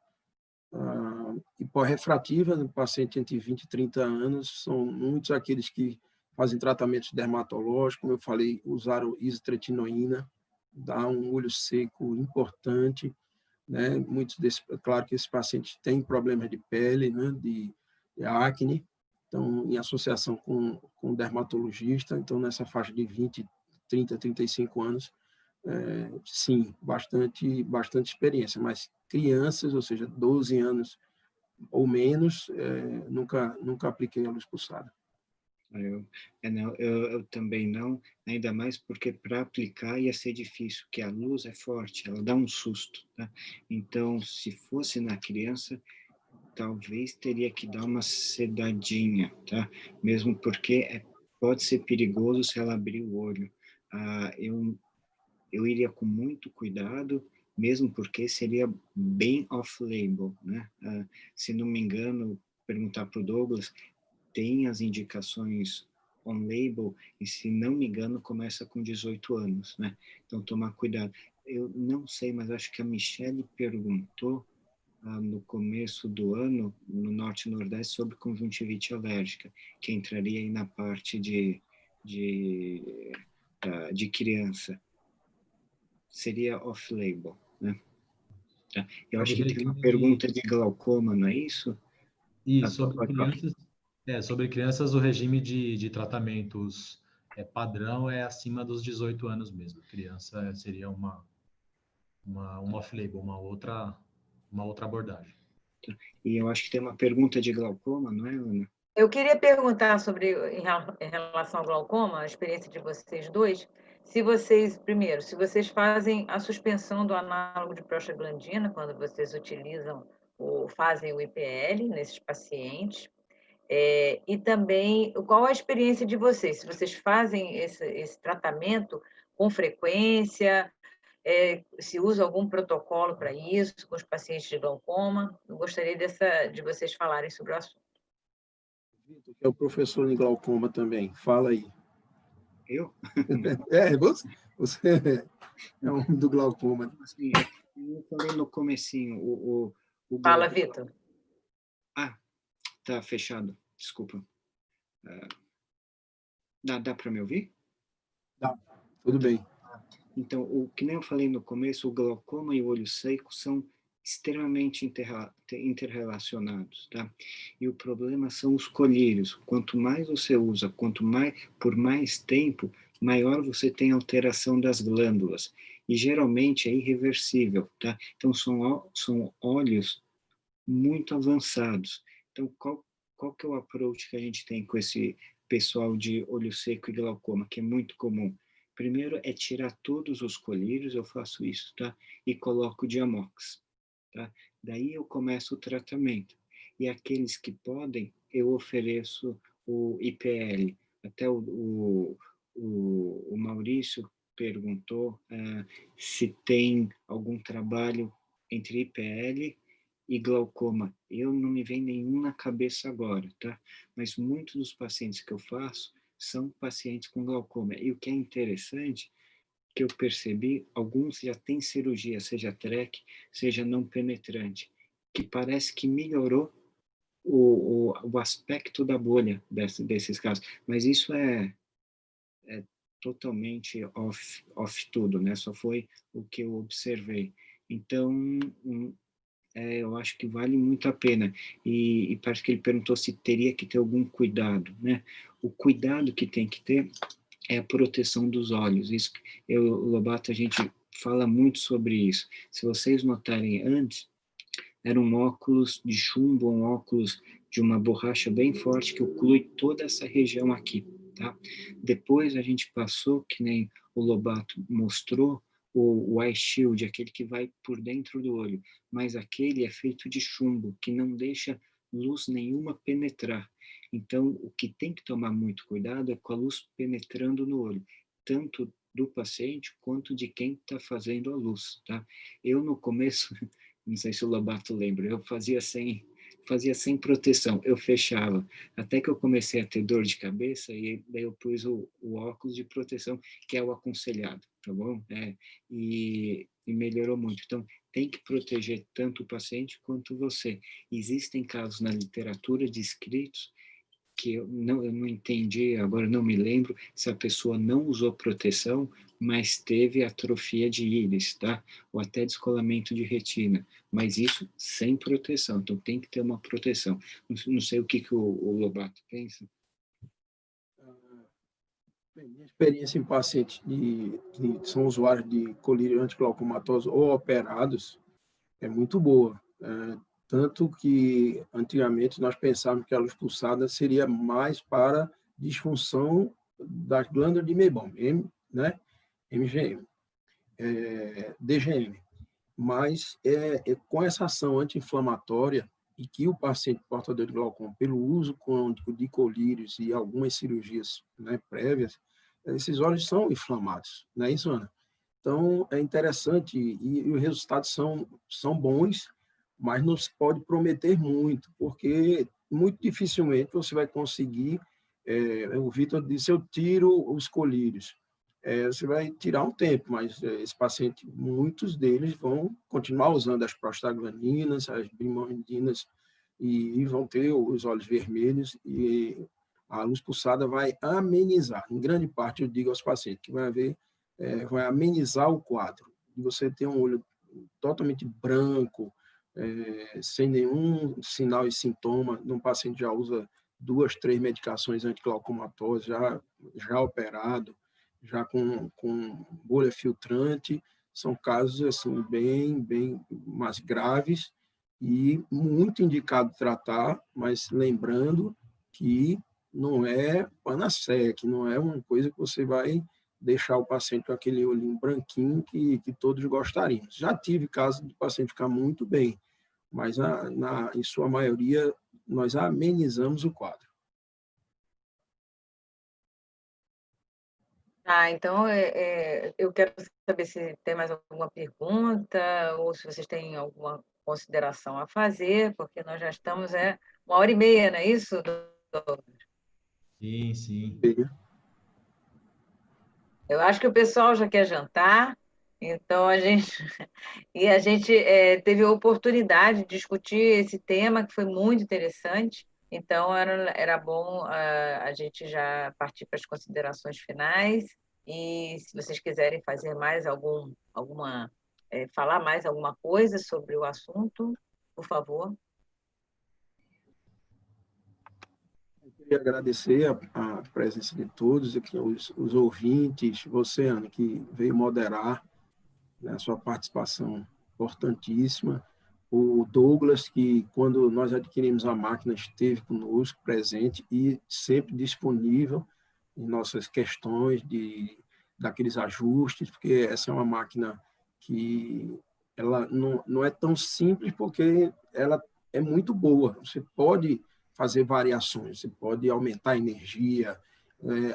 Hiporrefrativa, no paciente entre 20 e 30 anos, são muitos aqueles que fazem tratamentos dermatológicos, como eu falei, usaram isotretinoína, dá um olho seco importante, né? Claro que esses pacientes têm problemas de pele, né? de acne, então, em associação com o dermatologista, então, nessa faixa de 20, 30, 35 anos, sim, bastante experiência, mas crianças, ou seja, 12 anos ou menos, nunca apliquei a luz pulsada. Eu também não, ainda mais porque para aplicar ia ser difícil, porque a luz é forte, ela dá um susto, tá? Então, se fosse na criança, talvez teria que dar uma sedadinha, tá? Mesmo porque pode ser perigoso se ela abrir o olho. Eu iria com muito cuidado, mesmo porque seria bem off-label, né? Se não me engano, perguntar para o Douglas, tem as indicações on-label, e se não me engano, começa com 18 anos, né? Então, tomar cuidado. Eu não sei, mas acho que a Michelle perguntou no começo do ano, no Norte e Nordeste, sobre conjuntivite alérgica, que entraria aí na parte de criança. Seria off-label, né? Eu acho que tem uma pergunta de glaucoma, não é isso? Isso, sobre crianças, o regime de tratamentos padrão é acima dos 18 anos mesmo. Criança seria uma off-label, uma outra abordagem. E eu acho que tem uma pergunta de glaucoma, não é, Ana? Eu queria perguntar em relação ao glaucoma, a experiência de vocês dois, se vocês fazem a suspensão do análogo de prostaglandina, quando vocês utilizam ou fazem o IPL nesses pacientes, e também qual a experiência de vocês, se vocês fazem esse tratamento com frequência, se usa algum protocolo para isso, com os pacientes de glaucoma. Eu gostaria de vocês falarem sobre o assunto. Vitor, que é o professor de glaucoma também, fala aí. Eu? Você é um do glaucoma. Assim, eu falei no comecinho, Fala, Vitor. Ah, tá fechado. Desculpa. Dá para me ouvir? Tá, tudo bem. Então, o que nem eu falei no começo, o glaucoma e o olho seco são extremamente interrelacionados, tá? E o problema são os colírios. Quanto mais você usa, por mais tempo, maior você tem alteração das glândulas. E geralmente é irreversível, tá? Então, são olhos muito avançados. Então, qual que é o approach que a gente tem com esse pessoal de olho seco e glaucoma, que é muito comum? Primeiro é tirar todos os colírios, eu faço isso, tá? E coloco o Diamox, tá? Daí eu começo o tratamento. E aqueles que podem, eu ofereço o IPL. Até o Maurício perguntou se tem algum trabalho entre IPL e glaucoma. Eu não me vem nenhum na cabeça agora, tá? Mas muitos dos pacientes que eu faço são pacientes com glaucoma. E o que é interessante, que eu percebi, alguns já têm cirurgia, seja TREC, seja não penetrante, que parece que melhorou o aspecto da bolha desses casos. Mas isso é totalmente off tudo, né? Só foi o que eu observei. Então, eu acho que vale muito a pena. E parece que ele perguntou se teria que ter algum cuidado, né? O cuidado que tem que ter é a proteção dos olhos. Isso, Lobato, a gente fala muito sobre isso. Se vocês notarem antes, era um óculos de chumbo, um óculos de uma borracha bem forte que oclui toda essa região aqui, tá? Depois a gente passou, que nem o Lobato mostrou, o eye shield, aquele que vai por dentro do olho, mas aquele é feito de chumbo, que não deixa luz nenhuma penetrar. Então, o que tem que tomar muito cuidado é com a luz penetrando no olho, tanto do paciente quanto de quem está fazendo a luz, tá? Eu, no começo, não sei se o Lobato lembra, eu fazia sem proteção, eu fechava, até que eu comecei a ter dor de cabeça e daí eu pus o óculos de proteção, que é o aconselhado, tá bom? E melhorou muito. Então, tem que proteger tanto o paciente quanto você. Existem casos na literatura descritos que eu não entendi, agora não me lembro se a pessoa não usou proteção, mas teve atrofia de íris, tá? Ou até descolamento de retina, mas isso sem proteção, então tem que ter uma proteção. Não sei o que o Lobato pensa. Minha experiência em pacientes que são usuários de colírio antiglaucomatoso ou operados é muito boa. Tanto que, antigamente, nós pensávamos que a luz pulsada seria mais para disfunção das glândulas de Meibohm, né? MGM, DGM. Mas com essa ação anti-inflamatória e que o paciente portador de glaucoma, pelo uso crônico de colírios e algumas cirurgias, né, prévias, esses olhos são inflamados, não é isso, Ana? Então, é interessante e os resultados são bons, mas não se pode prometer muito, porque muito dificilmente você vai conseguir. O Vitor disse: eu tiro os colírios. Você vai tirar um tempo, mas esse paciente, muitos deles vão continuar usando as prostaglandinas, as brimondinas, e vão ter os olhos vermelhos, e a luz pulsada vai amenizar. Em grande parte, eu digo aos pacientes que vai amenizar o quadro. E você ter um olho totalmente branco, sem nenhum sinal e sintoma, um paciente já usa 2, 3 medicações antiglaucomatosas, já operado, já com bolha filtrante, são casos assim bem mais graves e muito indicado tratar, mas lembrando que não é panaceia, que não é uma coisa que você vai deixar o paciente com aquele olhinho branquinho que todos gostariam. Já tive casos de paciente ficar muito bem, mas em sua maioria nós amenizamos o quadro. Então eu quero saber se tem mais alguma pergunta ou se vocês têm alguma consideração a fazer, porque nós já estamos 1h30, não é isso, doutor? Sim, sim. Eu acho que o pessoal já quer jantar, Então, a gente teve a oportunidade de discutir esse tema, que foi muito interessante. Então, era bom a gente já partir para as considerações finais. E se vocês quiserem fazer mais falar mais alguma coisa sobre o assunto, por favor. Eu queria agradecer a presença de todos, aqui, os ouvintes, você, Ana, que veio moderar, né, a sua participação importantíssima. O Douglas, que quando nós adquirimos a máquina, esteve conosco, presente e sempre disponível em nossas questões daqueles ajustes, porque essa é uma máquina que ela não é tão simples, porque ela é muito boa. Você pode fazer variações, você pode aumentar a energia.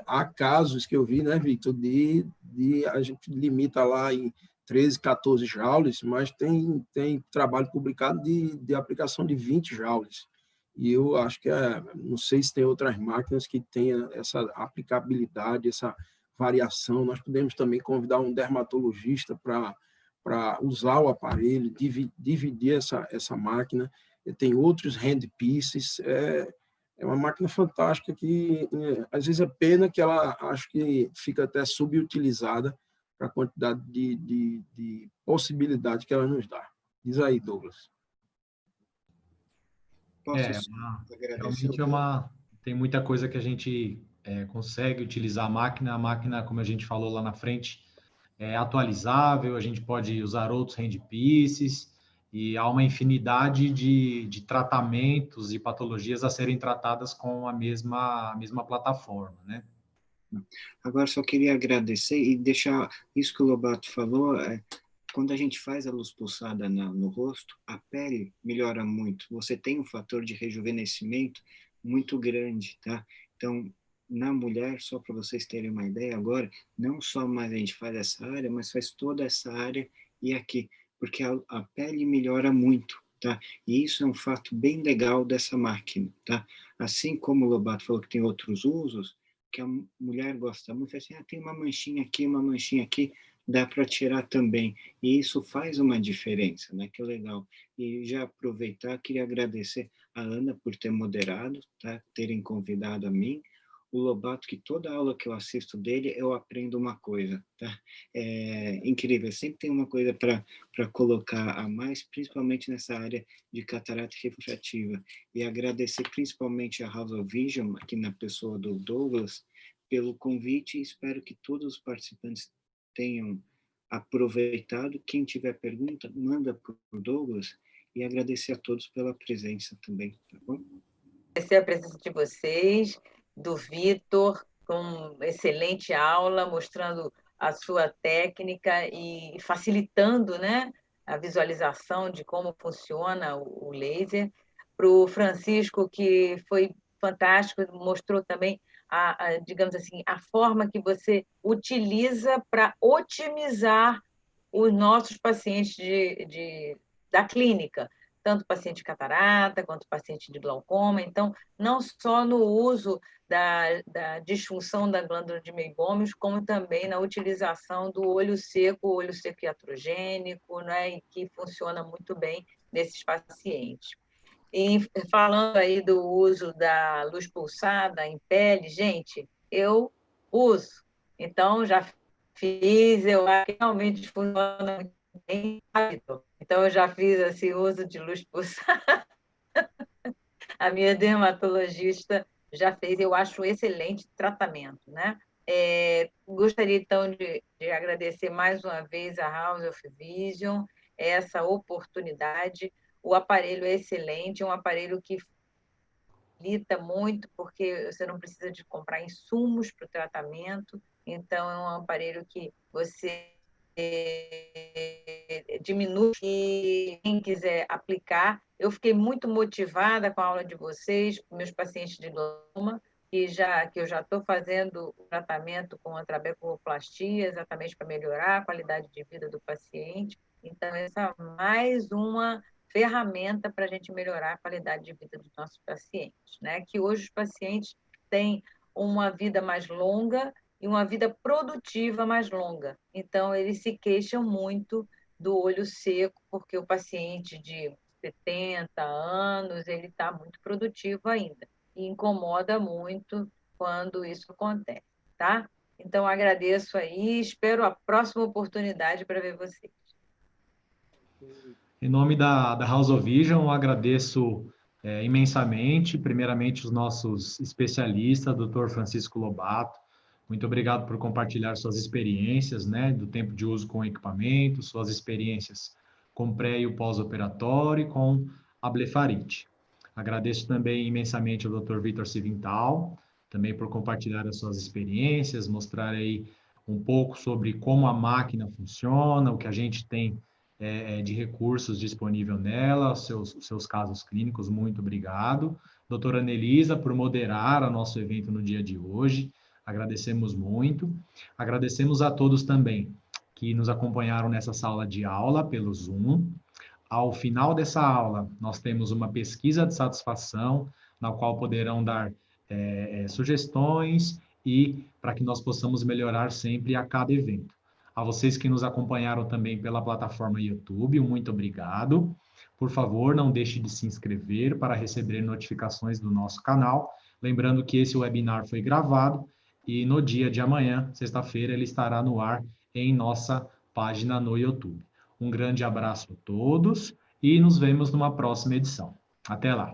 Há casos que eu vi, né, Victor, de a gente limita lá em 13, 14 joules, mas tem trabalho publicado de aplicação de 20 joules. E eu acho que, não sei se tem outras máquinas que tenham essa aplicabilidade, essa variação. Nós podemos também convidar um dermatologista para usar o aparelho, dividir essa máquina. Tem outros handpieces. É uma máquina fantástica que, às vezes, é pena que ela, acho que fica até subutilizada para a quantidade de possibilidade que ela nos dá. Diz aí, Douglas. Posso agradecer? Realmente tem muita coisa que a gente consegue utilizar a máquina, como a gente falou lá na frente, é atualizável, a gente pode usar outros handpieces, e há uma infinidade de tratamentos e patologias a serem tratadas com a mesma plataforma, né? Agora, só queria agradecer e deixar isso que o Lobato falou. Quando a gente faz a luz pulsada no rosto, a pele melhora muito. Você tem um fator de rejuvenescimento muito grande, tá? Então, na mulher, só para vocês terem uma ideia agora, não só mais a gente faz essa área, mas faz toda essa área e aqui, porque a pele melhora muito, tá? E isso é um fato bem legal dessa máquina, tá? Assim como o Lobato falou que tem outros usos, que a mulher gosta muito, assim, tem uma manchinha aqui, dá para tirar também. E isso faz uma diferença, né? Que legal. E já aproveitar, queria agradecer a Ana por ter moderado, tá? Terem convidado a mim. O Lobato, que toda aula que eu assisto dele, eu aprendo uma coisa, tá? É incrível, sempre tem uma coisa para colocar a mais, principalmente nessa área de catarata refrativa. E agradecer principalmente a House of Vision, aqui na pessoa do Douglas, pelo convite, e espero que todos os participantes tenham aproveitado. Quem tiver pergunta, manda para o Douglas, e agradecer a todos pela presença também, tá bom? Agradecer a presença de vocês, do Vitor, com excelente aula, mostrando a sua técnica e facilitando, né, a visualização de como funciona o laser. Para o Francisco, que foi fantástico, mostrou também digamos assim, a forma que você utiliza para otimizar os nossos pacientes da clínica, tanto paciente de catarata quanto paciente de glaucoma. Então, não só no uso da disfunção da glândula de Meibomius, como também na utilização do olho seco iatrogênico, né, e que funciona muito bem nesses pacientes. E falando aí do uso da luz pulsada em pele, gente, eu uso. Então, já fiz, eu acho que realmente funciona muito bem rápido. Então, eu já fiz esse uso de luz pulsada. A minha dermatologista já fez, eu acho um excelente tratamento, né? Gostaria, então, de agradecer mais uma vez a House of Vision, essa oportunidade. O aparelho é excelente, é um aparelho que facilita muito, porque você não precisa de comprar insumos para o tratamento, então é um aparelho que você diminui e quem quiser aplicar. Eu fiquei muito motivada com a aula de vocês, com meus pacientes de glaucoma, que eu já estou fazendo o tratamento com a trabeculoplastia, exatamente para melhorar a qualidade de vida do paciente. Então, essa é mais uma ferramenta para a gente melhorar a qualidade de vida dos nossos pacientes, né? Que hoje os pacientes têm uma vida mais longa e uma vida produtiva mais longa. Então, eles se queixam muito do olho seco, porque o paciente de 70 anos, ele está muito produtivo ainda. E incomoda muito quando isso acontece, tá? Então, agradeço aí, espero a próxima oportunidade para ver vocês. Em nome da House of Vision, eu agradeço imensamente, primeiramente, os nossos especialistas, Dr. Francisco Lobato. Muito obrigado por compartilhar suas experiências, né, do tempo de uso com o equipamento, suas experiências com pré e o pós-operatório e com a blefarite. Agradeço também imensamente ao Dr. Vitor Civintal, também por compartilhar as suas experiências, mostrar aí um pouco sobre como a máquina funciona, o que a gente tem de recursos disponível nela, os seus casos clínicos, muito obrigado. Doutora Anelisa, por moderar o nosso evento no dia de hoje, agradecemos muito. Agradecemos a todos também que nos acompanharam nessa sala de aula pelo Zoom. Ao final dessa aula, nós temos uma pesquisa de satisfação, na qual poderão dar sugestões e para que nós possamos melhorar sempre a cada evento. A vocês que nos acompanharam também pela plataforma YouTube, muito obrigado. Por favor, não deixe de se inscrever para receber notificações do nosso canal. Lembrando que esse webinar foi gravado e no dia de amanhã, sexta-feira, ele estará no ar em nossa página no YouTube. Um grande abraço a todos e nos vemos numa próxima edição. Até lá!